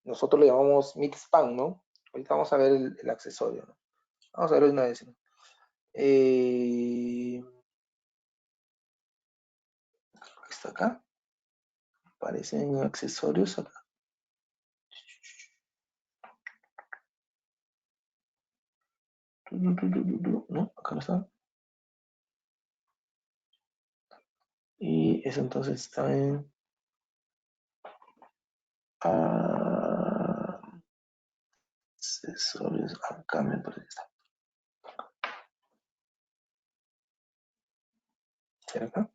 nosotros le llamamos mid-span, ¿no? Ahorita vamos a ver el accesorio, ¿no? Vamos a ver una vez, ¿no? Está acá. Aparecen accesorios acá. No, acá no está. Y eso entonces está en accesorios. Acá me parece que está. ¿Será acá?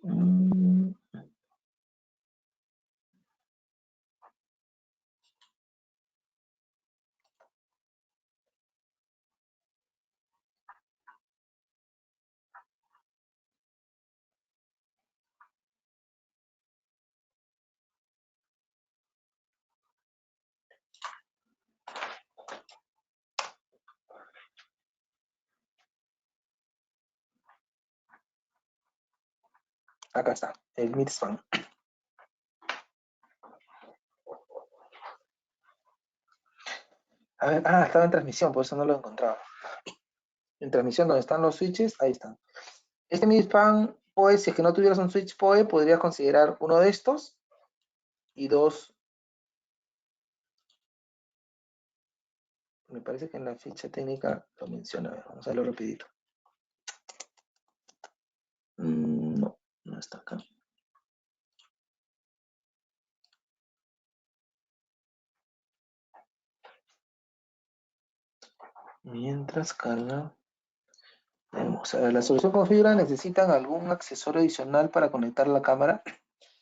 Mm, Acá está, el mid-span. A ver, estaba en transmisión, por eso no lo encontraba. En transmisión, donde están los switches, ahí están. Este mid-span, pues, si es que no tuvieras un switch PoE, podrías considerar uno de estos y dos. Me parece que en la ficha técnica lo menciona. A ver, vamos a verlo rapidito. No, no está acá. Mientras carga. Vamos a ver, la solución con fibra, ¿necesitan algún accesorio adicional para conectar la cámara?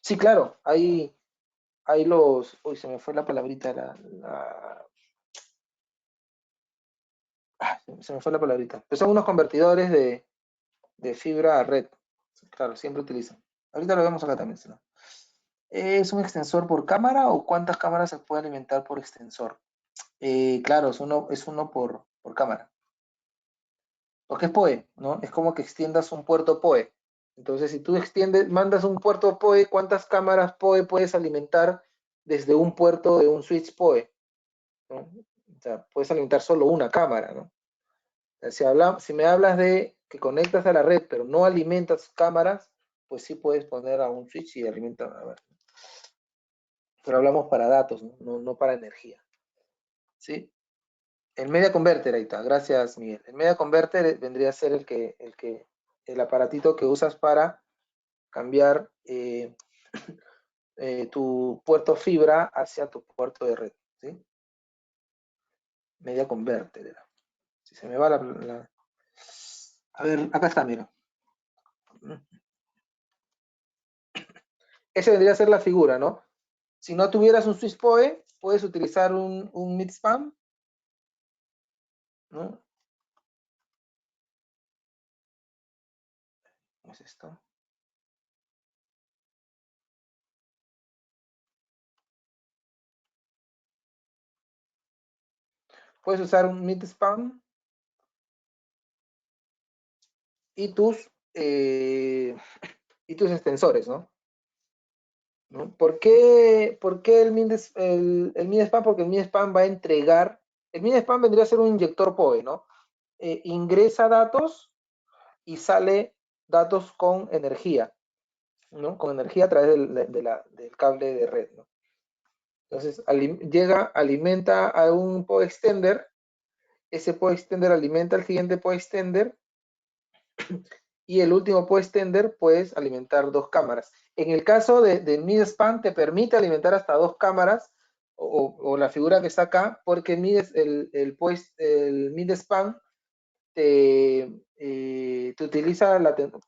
Sí, claro, hay los. Uy, se me fue la palabrita. Se me fue la palabrita. Pues son unos convertidores de fibra a red. Claro, siempre utilizan. Ahorita lo vemos acá también. ¿Sí? ¿No? ¿Es un extensor por cámara o cuántas cámaras se puede alimentar por extensor? Claro, es uno por cámara. Porque es PoE, ¿no? Es como que extiendas un puerto PoE. Entonces, si tú mandas un puerto PoE, ¿cuántas cámaras PoE puedes alimentar desde un puerto de un switch PoE? ¿No? O sea, puedes alimentar solo una cámara, ¿no? O sea, si me hablas de que conectas a la red, pero no alimentas cámaras, pues sí puedes poner a un switch y alimenta. A ver. Pero hablamos para datos, ¿no? No para energía. ¿Sí? El media converter, ahí está. Gracias, Miguel. El media converter vendría a ser el aparatito que usas para cambiar tu puerto fibra hacia tu puerto de red. ¿Sí? Media converter era. Si se me va la. A ver, acá está, mira. Esa vendría a ser la figura, ¿no? Si no tuvieras un switch PoE, puedes utilizar un mid-span, ¿no? ¿Cómo es esto? Puedes usar un mid-span y eh, tus extensores, ¿no? ¿No? ¿Por qué el mid-span? Porque el mid-span va a entregar, el mid-span vendría a ser un inyector PoE, ¿no? Ingresa datos y sale datos con energía, ¿no? Con energía a través del cable de red, ¿no? Entonces, alimenta a un PoE extender, ese PoE extender alimenta al siguiente PoE extender y el último PoE extender puedes alimentar dos cámaras. En el caso del mid-span te permite alimentar hasta dos cámaras o la figura que está acá, porque el midspan te utiliza,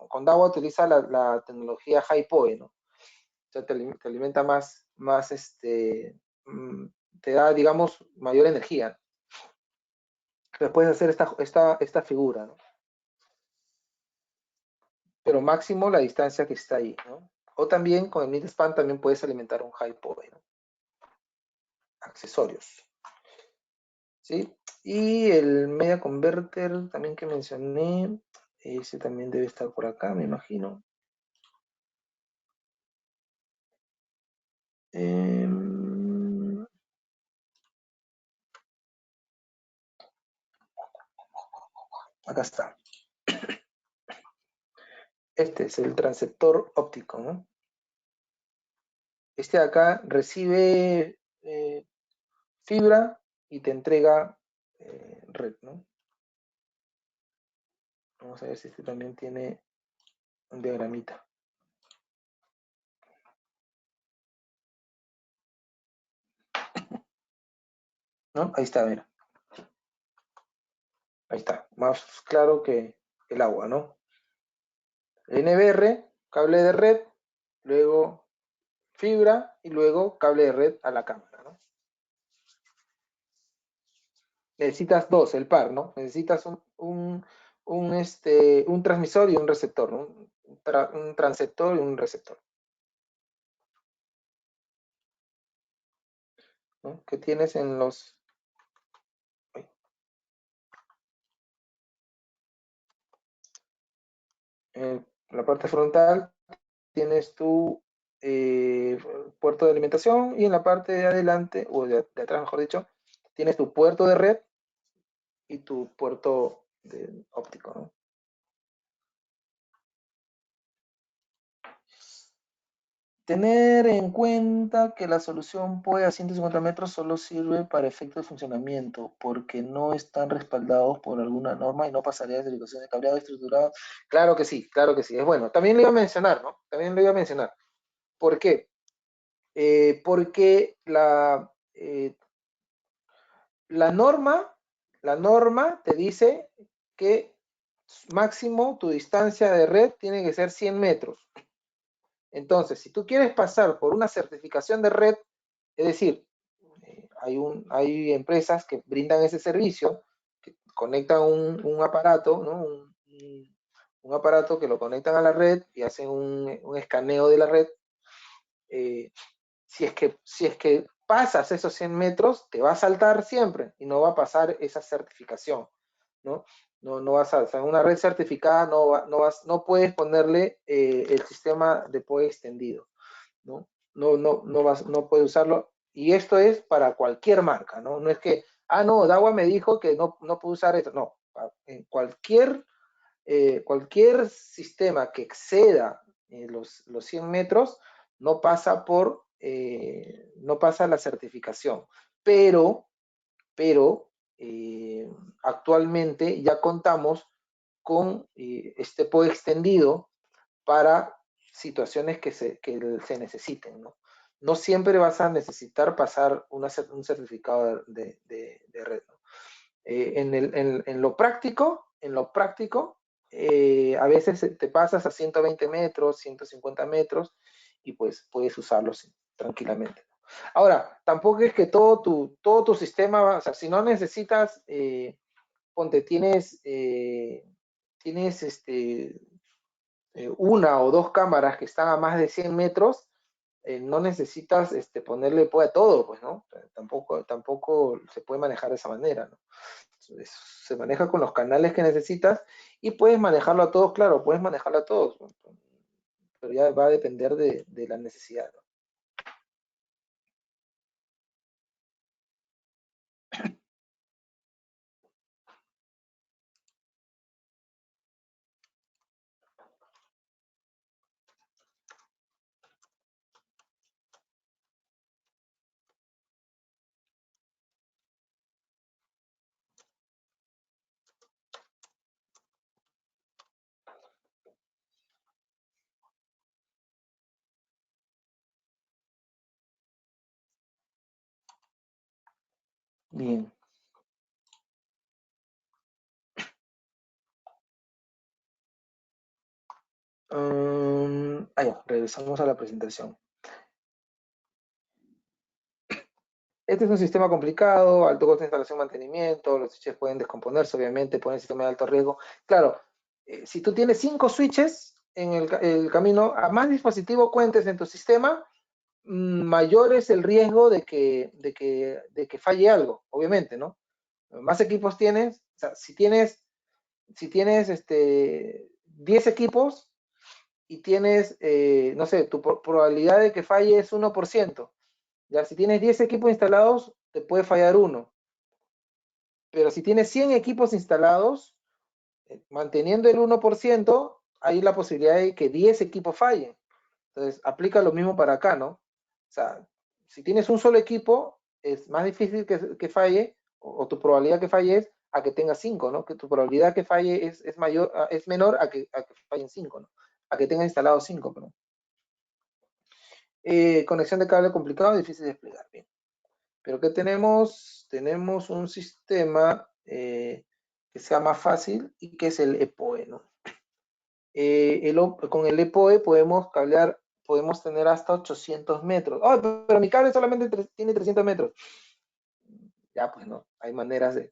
con DAWA utiliza la tecnología HiPoE, ¿no? O sea, te alimenta más te da, digamos, mayor energía. Entonces puedes hacer esta figura, ¿no? Pero máximo la distancia que está ahí, ¿no? O también con el midspan también puedes alimentar un HiPoE, ¿no? Accesorios, ¿sí? Y el media converter también que mencioné, ese también debe estar por acá, me imagino. Acá está. Este es el transceptor óptico, ¿no? Este de acá recibe fibra y te entrega red, ¿no? Vamos a ver si este también tiene un diagramita. ¿No? Ahí está, mira. Ahí está. Más claro que el agua, ¿no? NBR, cable de red, luego fibra y luego cable de red a la cámara, ¿no? Necesitas dos, el par, ¿no? Necesitas un transmisor y un receptor, ¿no? Un transceptor y un receptor, ¿no? Que tienes en los... En la parte frontal tienes tu puerto de alimentación y en la parte de adelante, o de atrás mejor dicho, tienes tu puerto de red y tu puerto óptico, ¿no? Tener en cuenta que la solución POE a 150 metros solo sirve para efectos de funcionamiento, porque no están respaldados por alguna norma y no pasaría de certificación de cableado estructurado. Claro que sí, es bueno. También lo iba a mencionar, ¿no? También lo iba a mencionar. ¿Por qué? Porque la norma te dice que máximo tu distancia de red tiene que ser 100 metros. Entonces, si tú quieres pasar por una certificación de red, es decir, hay empresas que brindan ese servicio, que conectan un aparato, ¿no? Un aparato que lo conectan a la red y hacen un escaneo de la red. Si es que pasas esos 100 metros, te va a saltar siempre y no va a pasar esa certificación, ¿no? No vas a, o sea, en una red certificada no puedes ponerle el sistema de POE extendido, ¿no? No puede usarlo. Y esto es para cualquier marca, ¿no? No es que, no, Dawa me dijo que no puedo usar esto. No, en cualquier sistema que exceda los 100 metros no pasa la certificación. Pero actualmente ya contamos con este POE extendido para situaciones que se necesiten, ¿no? No siempre vas a necesitar pasar un certificado de red, ¿no? En lo práctico, a veces te pasas a 120 metros, 150 metros y pues puedes usarlos tranquilamente. Ahora, tampoco es que todo tu sistema, o sea, si no necesitas, ponte, tienes una o dos cámaras que están a más de 100 metros, no necesitas ponerle POE a todo, pues, ¿no? Tampoco se puede manejar de esa manera, ¿no? Se maneja con los canales que necesitas y puedes manejarlo a todos, claro, puedes manejarlo a todos, ¿no? Pero ya va a depender de la necesidad, ¿no? Bien. Ya, regresamos a la presentación. Este es un sistema complicado, alto costo de instalación y mantenimiento, los switches pueden descomponerse, obviamente, pueden ser sistema de alto riesgo. Claro, si tú tienes 5 switches en el camino, a más dispositivo cuentes en tu sistema, mayor es el riesgo de que falle algo, obviamente, ¿no? Más equipos tienes, o sea, si tienes 10 equipos y tienes, no sé, tu probabilidad de que falle es 1%. Ya, si tienes 10 equipos instalados, te puede fallar uno. Pero si tienes 100 equipos instalados, manteniendo el 1%, hay la posibilidad de que 10 equipos fallen. Entonces, aplica lo mismo para acá, ¿no? O sea, si tienes un solo equipo, es más difícil que falle, o tu probabilidad que falle es a que tengas 5, ¿no? Que tu probabilidad que falle es mayor, es menor a que fallen 5, ¿no? A que tengas instalados 5, perdón. Conexión de cable complicado, difícil de explicar. Bien. Pero ¿qué tenemos? Tenemos un sistema que sea más fácil y que es el EPOE, ¿no? Con el EPOE podemos cablear, podemos tener hasta 800 metros. ¡Oh, pero mi cable solamente tiene 300 metros! Ya, pues no, hay maneras de,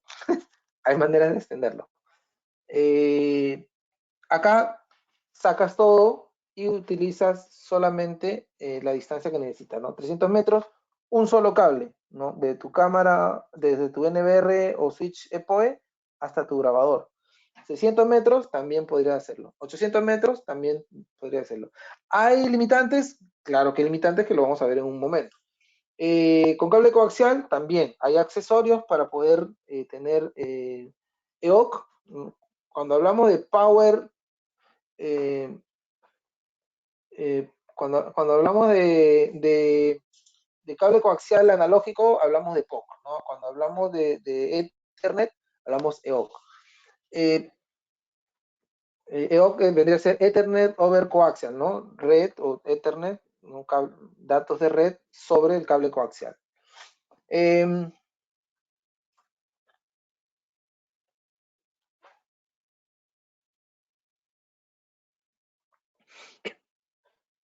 hay maneras de extenderlo. Acá sacas todo y utilizas solamente la distancia que necesitas, ¿no? 300 metros, un solo cable, ¿no? De tu cámara, desde tu NVR o switch EPOE hasta tu grabador. 600 metros también podría hacerlo. 800 metros también podría hacerlo. ¿Hay limitantes? Claro que hay limitantes que lo vamos a ver en un momento. Con cable coaxial también hay accesorios para poder tener EOC. Cuando hablamos de power, cuando hablamos de cable coaxial analógico, hablamos de POC, ¿no? Cuando hablamos de Ethernet, hablamos EOC. EOC vendría a ser Ethernet over coaxial, ¿no? Red o Ethernet, ¿no? Datos de red sobre el cable coaxial.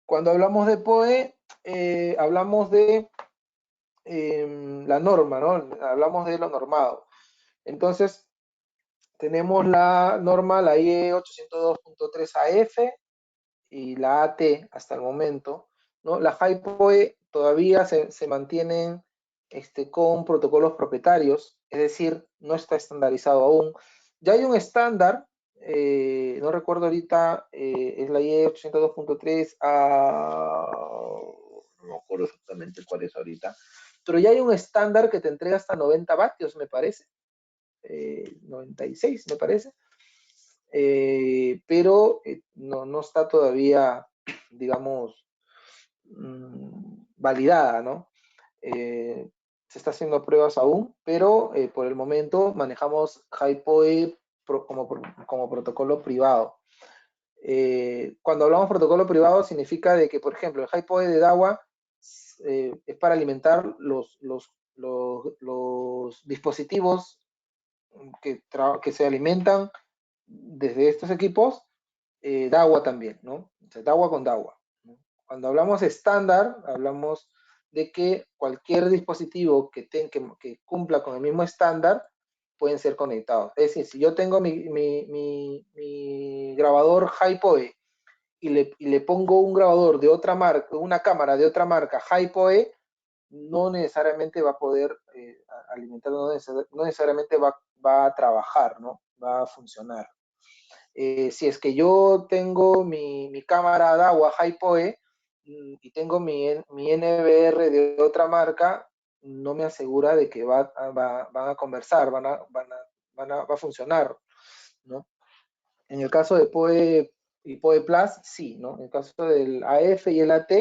Cuando hablamos de POE, hablamos de la norma, ¿no? Hablamos de lo normado. Entonces, tenemos la norma, la IE 802.3 AF y la AT hasta el momento, ¿no? La HiPoE todavía se mantienen con protocolos propietarios, es decir, no está estandarizado aún. Ya hay un estándar, no recuerdo ahorita, es la IE 802.3 a... no me acuerdo exactamente cuál es ahorita, pero ya hay un estándar que te entrega hasta 90 vatios, me parece, 96 me parece, pero no está todavía, digamos, validada, ¿no? Se está haciendo pruebas aún, pero por el momento manejamos HiPoE como protocolo privado. Cuando hablamos protocolo privado significa de que, por ejemplo, el HiPoE de DAWA es para alimentar los dispositivos que se alimentan desde estos equipos, DAWA también, ¿no? O sea, DAWA con DAWA, ¿no? Cuando hablamos estándar, hablamos de que cualquier dispositivo que cumpla con el mismo estándar pueden ser conectados. Es decir, si yo tengo mi grabador HiPoE y le pongo un grabador de otra marca, una cámara de otra marca HiPoE, no necesariamente va a poder alimentar, no necesariamente va a trabajar, ¿no? Va a funcionar. Si es que yo tengo mi cámara DAWA HiPoE y tengo mi NVR de otra marca, no me asegura de que van a conversar, va a funcionar, ¿no? En el caso de PoE y PoE Plus, sí, ¿no? En el caso del AF y el AT,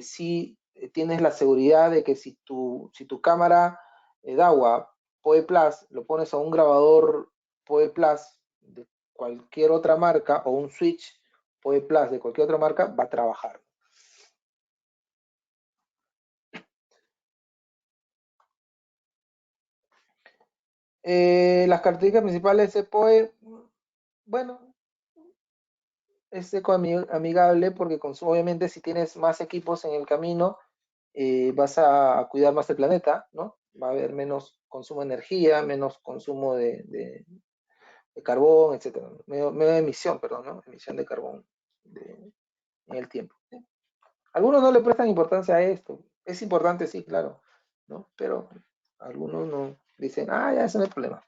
sí tienes la seguridad de que si tu cámara DAWA PoE Plus lo pones a un grabador PoE Plus de cualquier otra marca o un switch PoE Plus de cualquier otra marca, va a trabajar. Las características principales de EPOE, bueno, es ecoamigable porque obviamente si tienes más equipos en el camino, vas a cuidar más el planeta, ¿no? Va a haber menos consumo de energía, menos consumo de carbón, etcétera. Menos emisión, perdón, ¿no? Emisión de carbón en el tiempo. ¿Sí? Algunos no le prestan importancia a esto. Es importante, sí, claro, ¿no? Pero algunos no dicen, ah, ya, ese no es el problema.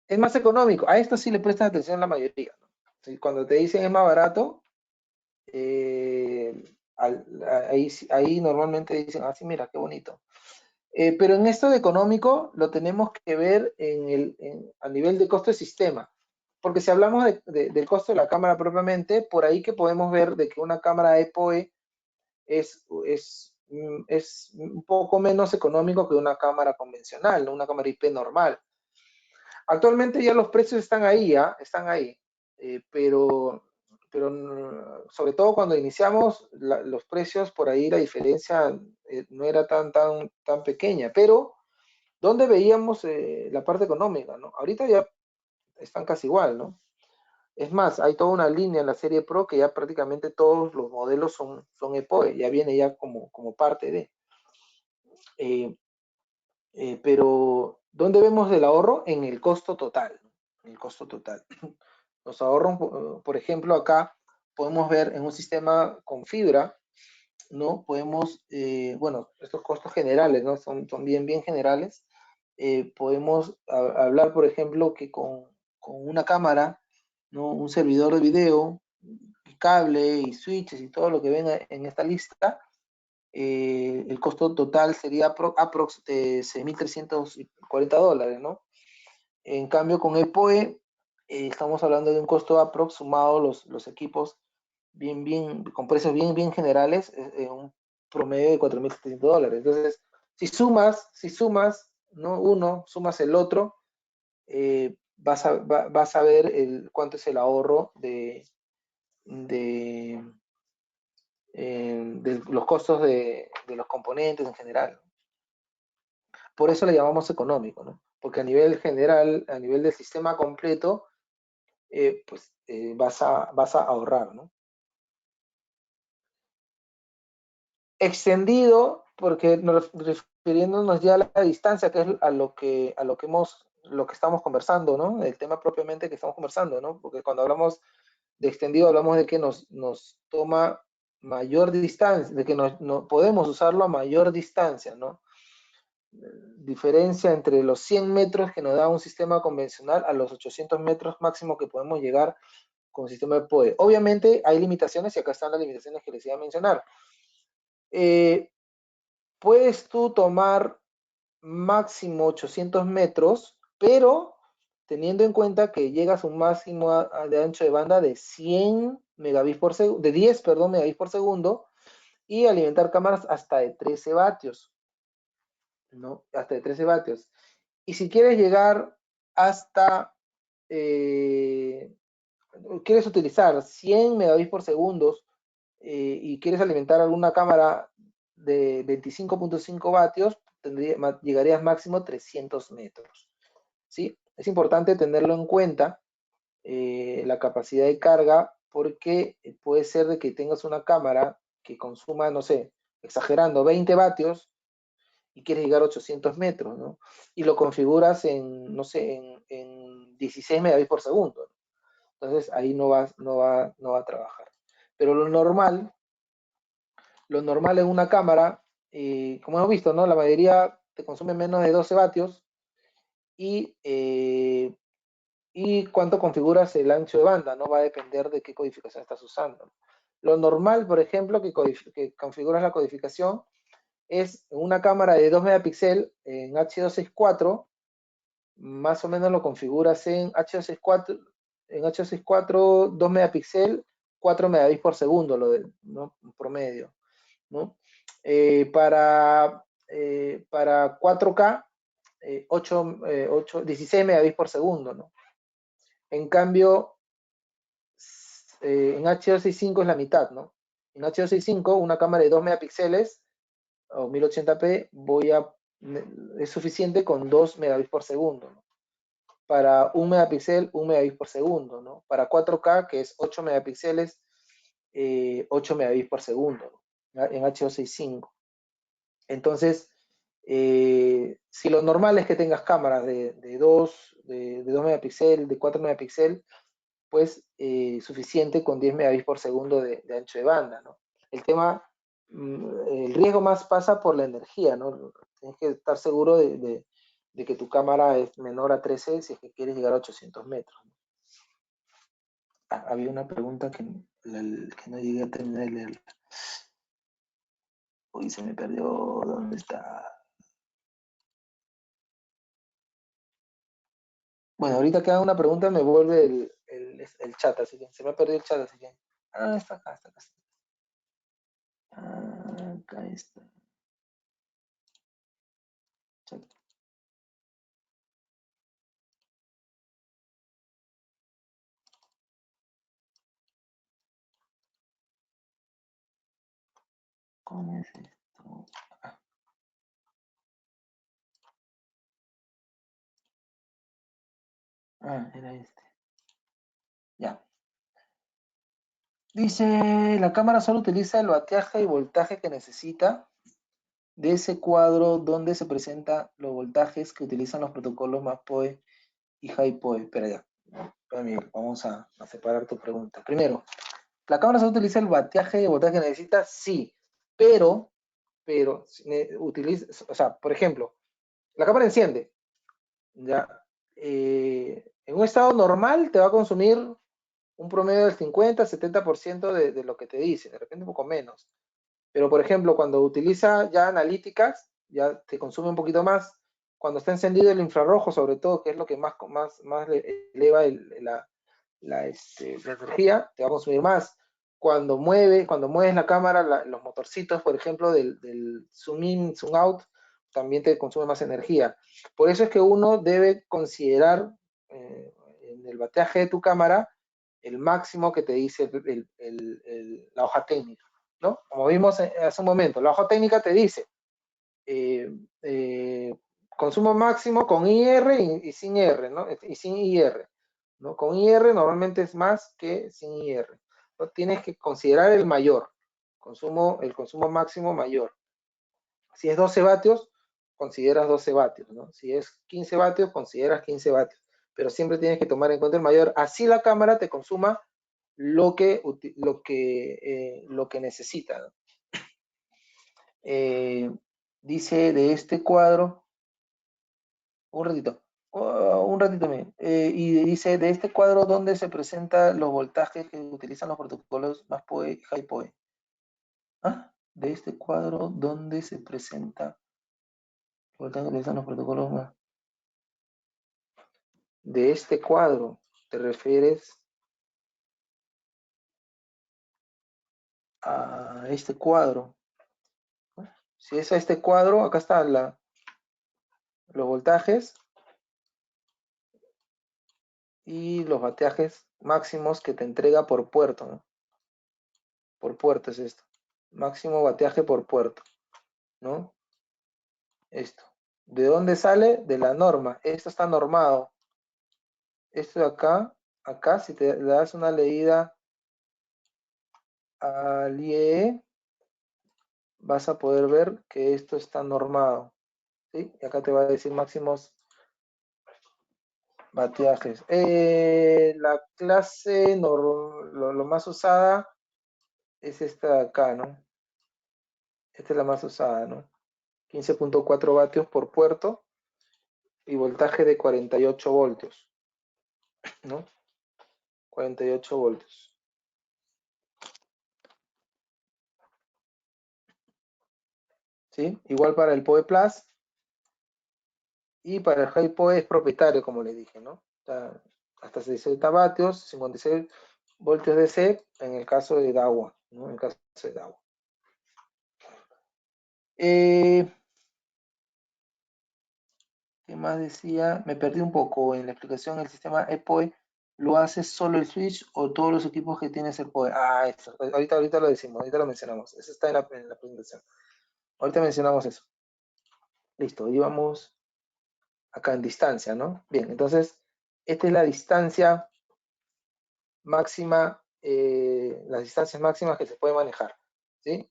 Es más económico. A esto sí le prestan atención la mayoría, ¿no? Sí, cuando te dicen es más barato, ahí normalmente dicen, ah, sí, mira, qué bonito. Pero en esto de económico lo tenemos que ver a nivel de costo de sistema. Porque si hablamos del costo de la cámara propiamente, por ahí que podemos ver de que una cámara EPOE es un poco menos económico que una cámara convencional, ¿no? Una cámara IP normal. Actualmente ya los precios están ahí, ¿ya? Están ahí. Pero sobre todo cuando iniciamos, los precios por ahí la diferencia no era tan pequeña. Pero, ¿dónde veíamos la parte económica, ¿no? Ahorita ya están casi igual, ¿no? Es más, hay toda una línea en la serie Pro que ya prácticamente todos los modelos son EPOE, ya viene ya como parte de. Eh, pero, ¿dónde vemos el ahorro? En el costo total, ¿no? En el costo total. Los ahorros, por ejemplo, acá podemos ver en un sistema con fibra, ¿no? Podemos, bueno, estos costos generales, ¿no? Son bien generales. Podemos hablar, por ejemplo, que con una cámara, ¿no? Un servidor de video, cable y switches y todo lo que venga en esta lista, el costo total sería aprox de $6,340, ¿no? En cambio, con EPOE estamos hablando de un costo aprox sumado los equipos con precios bien generales, un promedio de $4,700. Entonces, si sumas, ¿no? Uno, sumas el otro, vas a ver cuánto es el ahorro de, de los costos de los componentes en general. Por eso le llamamos económico, ¿no? Porque a nivel general, a nivel del sistema completo, pues vas a ahorrar, ¿no? Extendido, porque refiriéndonos ya a la distancia, que es lo que estamos conversando, ¿no? El tema propiamente que estamos conversando, ¿no? Porque cuando hablamos de extendido, hablamos de que nos toma mayor distancia, de que no podemos usarlo a mayor distancia, ¿no? Diferencia entre los 100 metros que nos da un sistema convencional a los 800 metros máximo que podemos llegar con un sistema de POE. Obviamente hay limitaciones y acá están las limitaciones que les iba a mencionar. Puedes tú tomar máximo 800 metros, pero teniendo en cuenta que llegas a un máximo de ancho de banda de 100 megabits por segundo, de 10, perdón, megabits por segundo, y alimentar cámaras hasta de 13 vatios, ¿no? Hasta de 13 vatios. Y si quieres llegar hasta, quieres utilizar 100 megabits por segundo y quieres alimentar alguna cámara de 25.5 vatios, llegarías máximo 300 metros. ¿Sí? Es importante tenerlo en cuenta, la capacidad de carga, porque puede ser de que tengas una cámara que consuma, no sé, exagerando, 20 vatios y quieres llegar a 800 metros, ¿no? Y lo configuras en, no sé, en 16 megabits por segundo. Entonces ahí no va a trabajar. Pero lo normal en una cámara, como hemos visto, ¿no? La mayoría te consume menos de 12 vatios y cuánto configuras el ancho de banda, ¿no? Va a depender de qué codificación estás usando. Lo normal, por ejemplo, que configuras la codificación es una cámara de 2 megapíxeles en H264, más o menos lo configuras en H264, 2 megapíxeles, 4 megabits por segundo, ¿no? Promedio, ¿no? Para 4K, 16 megabits por segundo, ¿no? En cambio, en H265 es la mitad, ¿no? En H265, una cámara de 2 megapíxeles o 1080p, voy a es suficiente con 2 megabits por segundo, ¿no? Para 1 megapíxel, 1 megabits por segundo, ¿no? Para 4K, que es 8 megapíxeles, 8 megabits por segundo, ¿no? En H265. Entonces, si lo normal es que tengas cámaras de 2 megapíxeles, de 4 megapíxeles, pues suficiente con 10 megabits por segundo de ancho de banda, ¿no? El tema, el riesgo más pasa por la energía, ¿no? Tienes que estar seguro de que tu cámara es menor a 13 si es que quieres llegar a 800 metros. Ah, había una pregunta que no llegué a terminar de leer. Uy, se me perdió. ¿Dónde está? Bueno, ahorita que haga una pregunta me vuelve el chat, así que se me ha perdido el chat, así que. Ah, está acá, está acá. Ah, acá está. Chat. ¿Cómo es esto? Ah, era este. Ya. Dice, la cámara solo utiliza el bateaje y voltaje que necesita de ese cuadro donde se presentan los voltajes que utilizan los protocolos MAPOE y HiPoE. Espera ya. Espera, Miguel, vamos a separar tu pregunta. Primero, ¿la cámara solo utiliza el bateaje y voltaje que necesita? Sí, pero utiliza, o sea, por ejemplo, la cámara enciende, ya, en un estado normal te va a consumir un promedio del 50-70% de lo que te dice, de repente un poco menos. Pero, por ejemplo, cuando utiliza ya analíticas, ya te consume un poquito más. Cuando está encendido el infrarrojo, sobre todo, que es lo que más eleva la energía, te va a consumir más. Cuando mueves la cámara, los motorcitos, por ejemplo, del zoom in, zoom out, también te consume más energía. Por eso es que uno debe considerar en el bateaje de tu cámara el máximo que te dice la hoja técnica, ¿no? Como vimos hace un momento, la hoja técnica te dice eh, eh, consumo máximo con IR y sin R, ¿no? Y sin IR, ¿no? Con IR normalmente es más que sin IR. ¿No? Tienes que considerar el mayor, el consumo máximo mayor. Si es 12 vatios, consideras 12 vatios, ¿no? Si es 15 vatios, consideras 15 vatios. Pero siempre tienes que tomar en cuenta el mayor. Así la cámara te consuma lo que necesita, ¿no? Dice de este cuadro, un ratito bien, y dice de este cuadro donde se presentan los voltajes que utilizan los protocolos MAPOE y HiPoE. ¿Ah? De este cuadro donde se presenta los voltajes que utilizan los protocolos MAPOE. De este cuadro, ¿te refieres a este cuadro? Si es a este cuadro, acá están los voltajes y los bateajes máximos que te entrega por puerto, ¿no? Por puerto es esto. Máximo bateaje por puerto, ¿no? Esto. ¿De dónde sale? De la norma. Esto está normado. Esto de acá, si te das una leída al IEE, vas a poder ver que esto está normado, ¿sí? Y acá te va a decir máximos bateajes. La clase, lo más usada es esta de acá, ¿no? Esta es la más usada, ¿no? 15.4 vatios por puerto y voltaje de 48 voltios, ¿no? 48 voltios. ¿Sí? Igual para el PoE Plus y para el HiPoE es propietario, como le dije, ¿no? O sea, hasta 60 vatios, 56 voltios DC en el caso de DAWA, ¿no? En el caso de DAWA. ¿Qué más decía? Me perdí un poco en la explicación. El sistema EPOE lo hace solo el switch o todos los equipos que tienes el PoE. Ah, eso. Ahorita lo decimos, ahorita lo mencionamos. Eso está en la presentación. Ahorita mencionamos eso. Listo, y vamos acá en distancia, ¿no? Bien, entonces, esta es la distancia máxima, las distancias máximas que se puede manejar, ¿sí?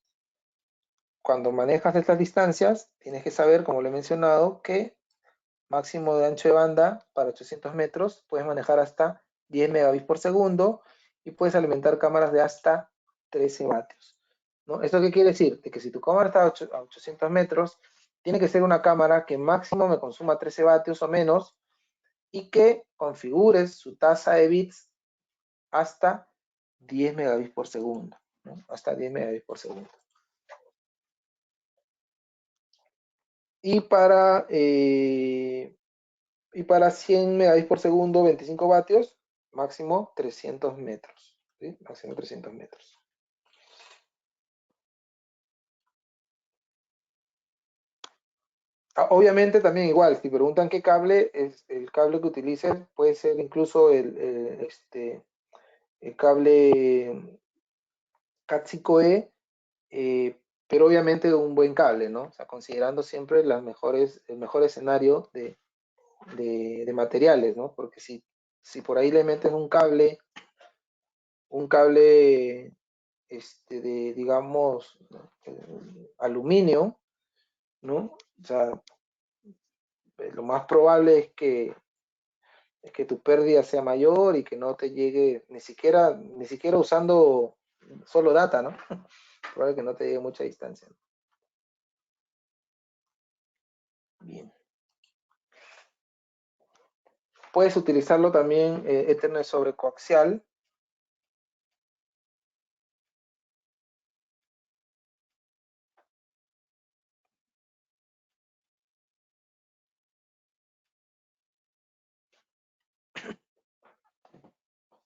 Cuando manejas estas distancias, tienes que saber, como lo he mencionado, que máximo de ancho de banda para 800 metros, puedes manejar hasta 10 megabits por segundo y puedes alimentar cámaras de hasta 13 vatios, ¿no? ¿Esto qué quiere decir? De que si tu cámara está a 800 metros, tiene que ser una cámara que máximo me consuma 13 vatios o menos y que configures su tasa de bits hasta 10 megabits por segundo, ¿no? Hasta 10 megabits por segundo. Y para 100 megabits por segundo, 25 vatios, máximo 300 metros. ¿Sí? Máximo 300 metros. Obviamente también igual, si preguntan qué cable, es el cable que utilices puede ser incluso el cable Cat5e, pero obviamente un buen cable, ¿no? O sea, considerando siempre el mejor escenario de materiales, ¿no? Porque si por ahí le meten un cable de, digamos, aluminio, ¿no? O sea, lo más probable es que tu pérdida sea mayor y que no te llegue ni siquiera usando solo data, ¿no? Probable que no te llegue mucha distancia. Bien. Puedes utilizarlo también Ethernet sobre coaxial.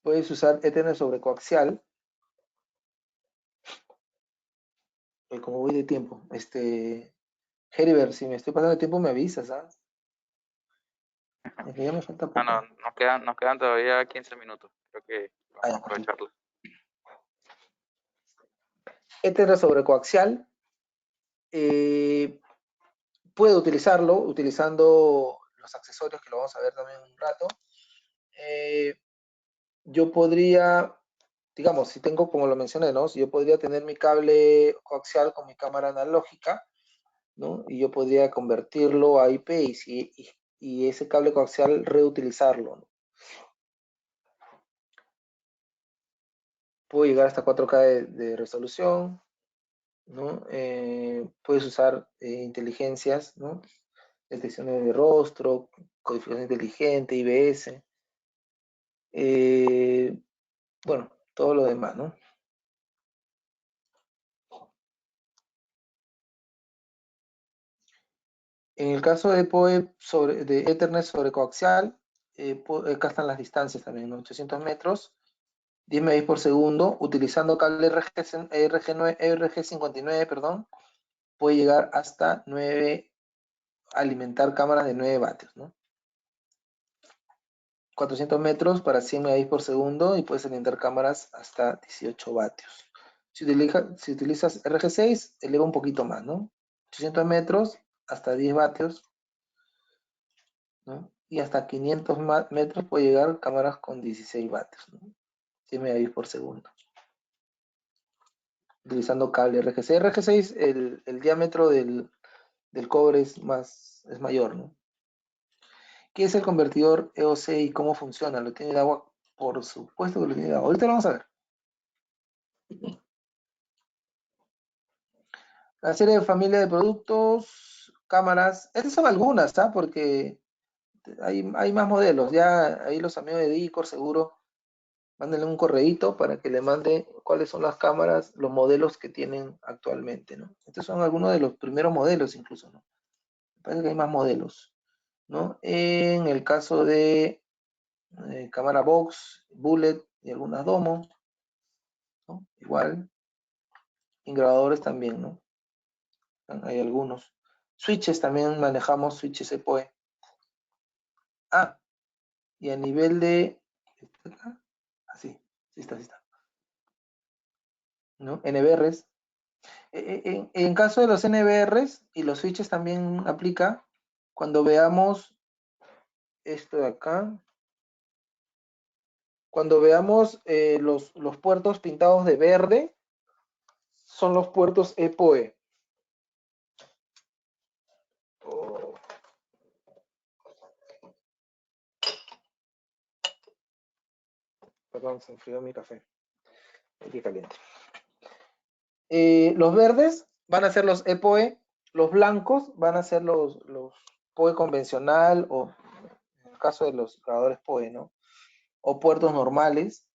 Puedes usar Ethernet sobre coaxial. Como voy de tiempo. Heriber, si me estoy pasando de tiempo me avisas, ¿ah? Es que ya me falta Ah, no, poco. nos quedan todavía 15 minutos. Creo que Ah, vamos a ya, perfecto. aprovecharlo. Ethernet sobre coaxial. Puedo utilizarlo utilizando los accesorios que lo vamos a ver también en un rato. Yo podría, digamos, si tengo, como lo mencioné, ¿no? Si yo podría tener mi cable coaxial con mi cámara analógica, ¿no? Y yo podría convertirlo a IP y ese cable coaxial reutilizarlo, ¿no? Puedo llegar hasta 4K de resolución, ¿no? Puedes usar inteligencias, ¿no? Detecciones de rostro, codificación inteligente, IBS, bueno, todo lo demás, ¿no? En el caso de PoE de Ethernet sobre coaxial, acá están las distancias también, ¿no? 800 metros, 10 megabits por segundo, utilizando cable RG59, perdón, puede llegar hasta 9, alimentar cámaras de 9 vatios, ¿no? 400 metros para 100 megabits por segundo y puedes alimentar cámaras hasta 18 vatios. Si utilizas RG6, eleva un poquito más, ¿no? 800 metros hasta 10 vatios, ¿no? Y hasta 500 metros puede llegar cámaras con 16 vatios, ¿no? 100 megabits por segundo. Utilizando cable RG6. RG6, el diámetro del cobre es mayor, ¿no? ¿Qué es el convertidor EOC y cómo funciona? ¿Lo tiene de agua? Por supuesto que lo tiene de agua. Ahorita lo vamos a ver. La serie de familia de productos, cámaras. Estas son algunas, ¿tá? Porque hay más modelos. Ya ahí los amigos de Dicor seguro mándenle un correíto para que le mande cuáles son las cámaras, los modelos que tienen actualmente, ¿no? Estos son algunos de los primeros modelos incluso, ¿no? Me parece que hay más modelos, ¿no? En el caso de cámara box, bullet y algunas domo, ¿no? Igual, en grabadores también, ¿no? Hay algunos. Switches también manejamos, switches EPOE. Ah, y a nivel de... Así, sí está, ¿no? NBRs. En caso de los NBRs y los switches también aplica, cuando veamos esto de acá, cuando veamos los puertos pintados de verde, son los puertos EPOE. Oh, perdón, se enfrió mi café. Aquí caliente. Los verdes van a ser los EPOE, los blancos van a ser los POE convencional o en el caso de los grabadores POE, ¿no? O puertos normales,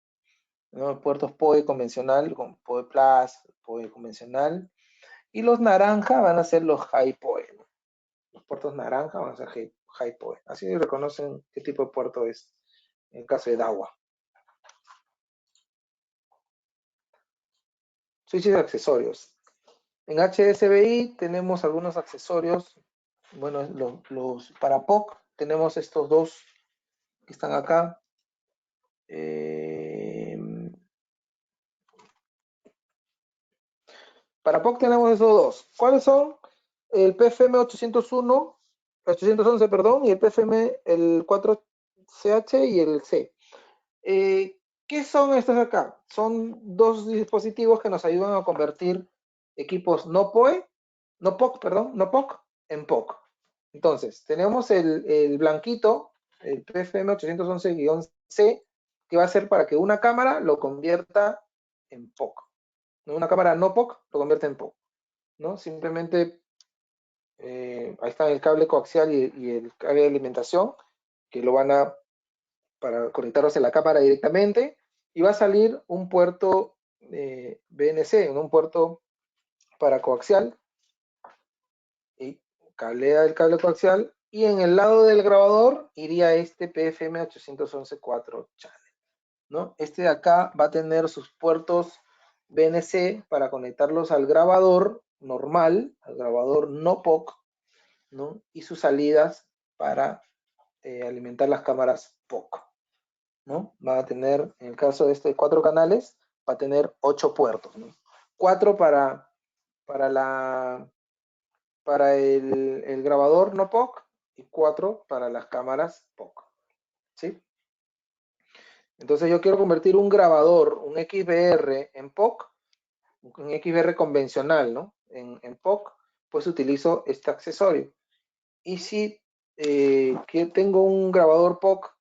¿no? Puertos POE convencional con POE Plus, POE convencional. Y los naranja van a ser los High POE, ¿no? Los puertos naranja van a ser High POE. Así reconocen qué tipo de puerto es en el caso de DAWA. Switches de accesorios. En HSBI tenemos algunos accesorios. Bueno, para POC tenemos estos dos que están acá. Para POC tenemos esos dos. ¿Cuáles son? El PFM 811, perdón, y el PFM, el 4CH y el C. ¿Qué son estos acá? Son dos dispositivos que nos ayudan a convertir equipos no POE, no POC, perdón, no POC en POC. Entonces, tenemos el blanquito, el PFM 811-C, que va a ser para que una cámara lo convierta en POC. ¿No? Una cámara no POC lo convierte en POC. ¿No? Simplemente ahí está el cable coaxial y el cable de alimentación, que lo van a para conectarlos a la cámara directamente, y va a salir un puerto BNC, un puerto para coaxial, y cablea el cable coaxial, y en el lado del grabador iría este PFM 811-4 channel, ¿no? Este de acá va a tener sus puertos BNC para conectarlos al grabador normal, al grabador no POC, ¿no? Y sus salidas para alimentar las cámaras POC. ¿No? Va a tener, en el caso de este 4 canales, va a tener 8 puertos, ¿no? 4 para el grabador no POC y 4 para las cámaras POC, ¿sí? Entonces yo quiero convertir un grabador, un XBR en POC, un XBR convencional, ¿no? En POC, pues utilizo este accesorio. Y si que tengo un grabador POC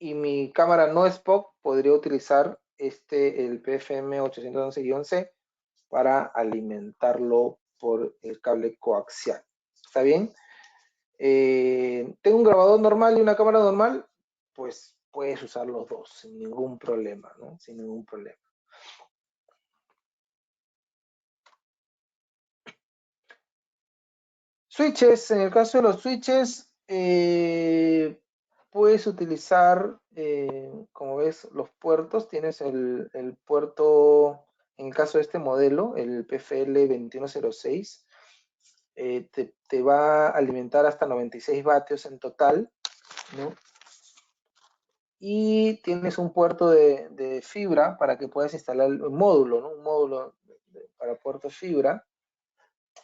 y mi cámara no es POC, podría utilizar el PFM 811-C para alimentarlo por el cable coaxial. ¿Está bien? Tengo un grabador normal y una cámara normal, pues puedes usar los dos sin ningún problema, ¿no? Sin ningún problema. Switches, en el caso de los switches, puedes utilizar, como ves, los puertos. Tienes el puerto, en el caso de este modelo, el PFL 2106, te va a alimentar hasta 96 vatios en total, ¿no? Y tienes un puerto de fibra para que puedas instalar un módulo, ¿no? Un módulo para puertos fibra.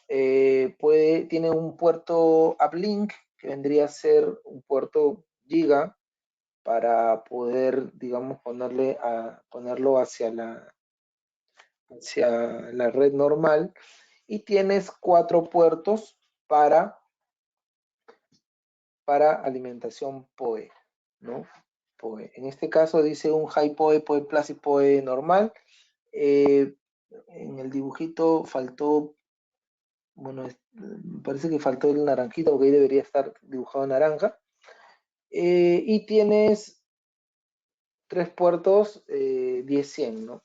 Tiene un puerto uplink que vendría a ser un puerto giga para poder, digamos, ponerlo hacia la red normal, y tienes 4 puertos para alimentación PoE, ¿no? PoE. En este caso dice un High PoE, PoE Plus y PoE normal. En el dibujito faltó, bueno, me parece que faltó el naranjito, porque ahí debería estar dibujado naranja. Y tienes 3 puertos 10-100, ¿no?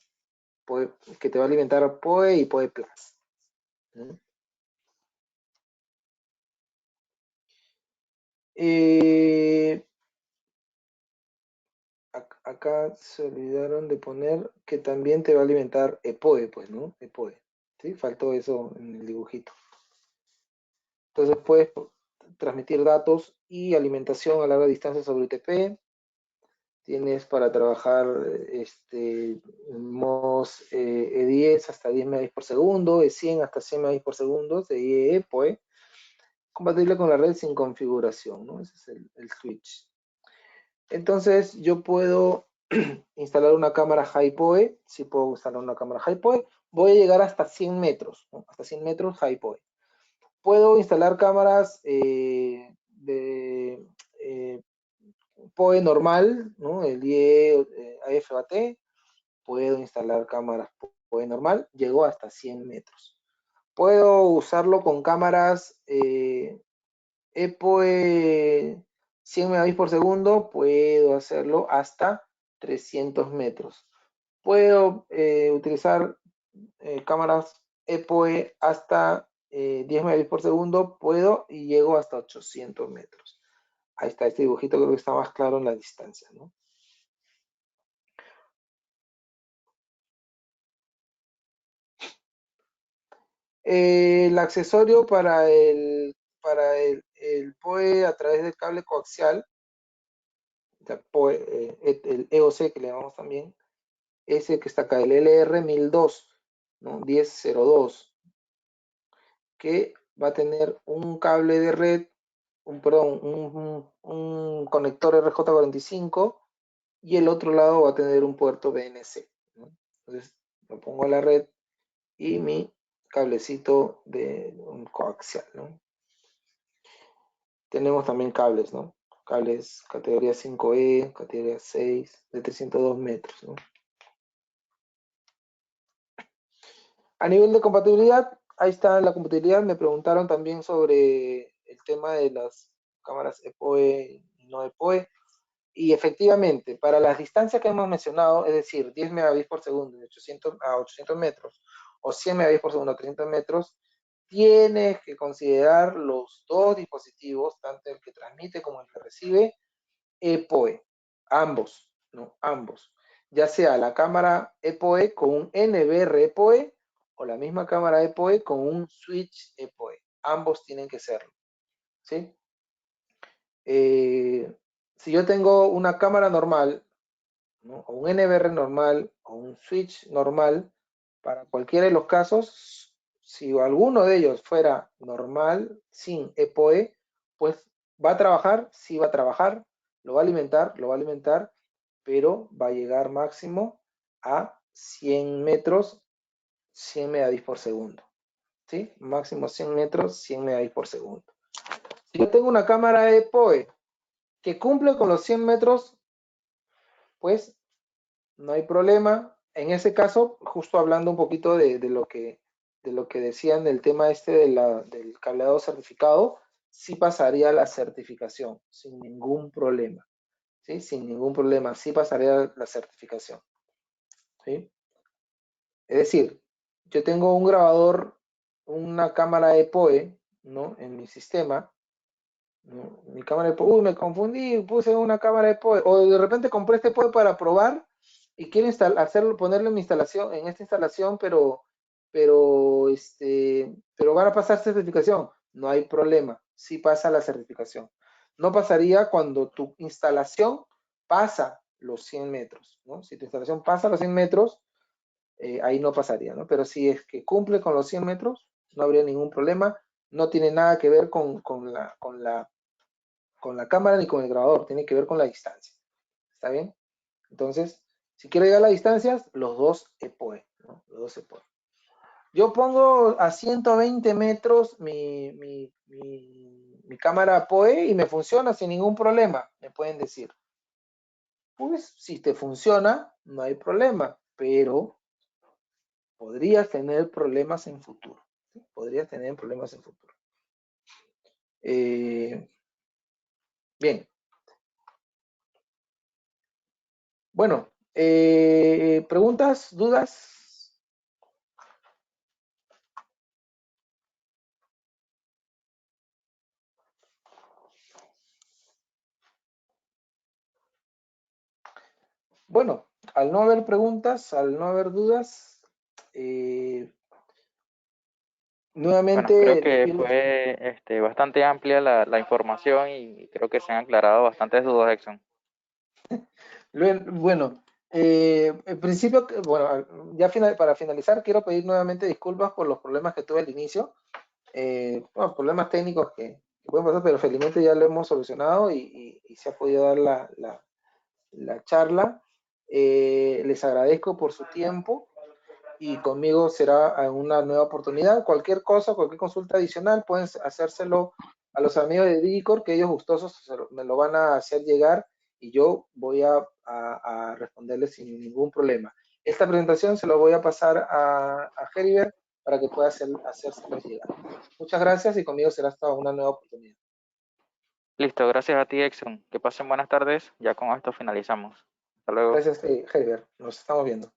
Que te va a alimentar PoE y PoE Plus, ¿no? Acá se olvidaron de poner que también te va a alimentar EPOE, pues, ¿no? EPOE, ¿sí? Faltó eso en el dibujito. Entonces puedes transmitir datos y alimentación a larga distancia sobre UTP. tienes para trabajar modos E10 hasta 10 megabits por segundo, E100 hasta 100 megabits por segundo, de IE, pues, compatible con la red sin configuración, ¿no? Ese es el switch. Entonces, yo puedo instalar una cámara HiPoE, sí puedo instalar una cámara HiPoE, voy a llegar hasta 100 metros, ¿no? Hasta 100 metros HiPoE. Puedo instalar cámaras de PoE normal, ¿no? El IE AFBAT, puedo instalar cámaras PoE normal, llegó hasta 100 metros. Puedo usarlo con cámaras EPOE 100 megabits por segundo, puedo hacerlo hasta 300 metros. Puedo utilizar cámaras EPOE hasta 10 megabits por segundo, puedo y llego hasta 800 metros. Ahí está, este dibujito creo que está más claro en la distancia, ¿no? El accesorio para el PoE a través del cable coaxial, el EOC que le llamamos también, es el que está acá, el LR1002, ¿no? 1002, que va a tener un cable de red, un conector RJ45 y el otro lado va a tener un puerto BNC, ¿no? Entonces lo pongo a la red y mi cablecito de un coaxial, ¿no? Tenemos también cables, ¿no? Cables categoría 5E, categoría 6, de 302 metros, ¿no? A nivel de compatibilidad, ahí está la compatibilidad. Me preguntaron también sobre el tema de las cámaras EPOE y no EPOE. Y efectivamente, para las distancias que hemos mencionado, es decir, 10 megabits por segundo de 800 a 800 metros o 100 megabits por segundo a 300 metros, tienes que considerar los dos dispositivos, tanto el que transmite como el que recibe, EPOE, ambos, ¿no? Ambos. Ya sea la cámara EPOE con un NBR EPOE o la misma cámara EPOE con un switch EPOE. Ambos tienen que serlo, ¿sí? Si yo tengo una cámara normal, ¿no? O un NBR normal o un switch normal, para cualquiera de los casos, si alguno de ellos fuera normal, sin EPOE, pues va a trabajar, sí va a trabajar, lo va a alimentar, pero va a llegar máximo a 100 metros, 100 megabits por segundo. ¿Sí? Máximo 100 metros, 100 megabits por segundo. Si yo tengo una cámara EPOE que cumple con los 100 metros, pues no hay problema. En ese caso, justo hablando un poquito de lo que decían del tema este del cableado certificado, sí pasaría la certificación sin ningún problema. ¿Sí? Sin ningún problema, sí pasaría la certificación. ¿Sí? Es decir, yo tengo un grabador, una cámara EPOE, ¿no? En mi sistema, ¿no? Mi cámara EPOE, me confundí, puse una cámara EPOE, o de repente compré este EPOE para probar y quiero hacerlo, ponerlo en mi instalación, en esta instalación, pero van a pasar certificación. No hay problema, sí pasa la certificación. No pasaría cuando tu instalación pasa los 100 metros, ¿no? Si tu instalación pasa los 100 metros, ahí no pasaría, ¿no? Pero si es que cumple con los 100 metros, no habría ningún problema. No tiene nada que ver con la cámara ni con el grabador, tiene que ver con la distancia. ¿Está bien? Entonces, si quiero llegar a las distancias, los dos EPOE, ¿no? Los dos EPOE. Yo pongo a 120 metros mi cámara POE y me funciona sin ningún problema, me pueden decir. Pues si te funciona, no hay problema, pero podrías tener problemas en futuro. ¿Sí? Podrías tener problemas en futuro. Bien. Bueno, ¿preguntas, dudas? Bueno, al no haber preguntas, al no haber dudas, Bueno, creo nuevamente les que pido, fue bastante amplia la información y creo que se han aclarado bastantes dudas, Exxon. Bueno, en principio, bueno, ya para finalizar, quiero pedir nuevamente disculpas por los problemas que tuve al inicio. Bueno, problemas técnicos que pueden pasar, pero felizmente ya lo hemos solucionado y se ha podido dar la charla. Les agradezco por su tiempo y conmigo será en una nueva oportunidad. Cualquier cosa, cualquier consulta adicional, pueden hacérselo a los amigos de Dicor, que ellos gustosos me lo van a hacer llegar y yo voy a responderles sin ningún problema. Esta presentación se lo voy a pasar a Heribert para que pueda hacérselo llegar. Muchas gracias y conmigo será hasta una nueva oportunidad. Listo, gracias a ti, Exxon. Que pasen buenas tardes. Ya con esto finalizamos. Hasta luego. Gracias, Heribert. Nos estamos viendo.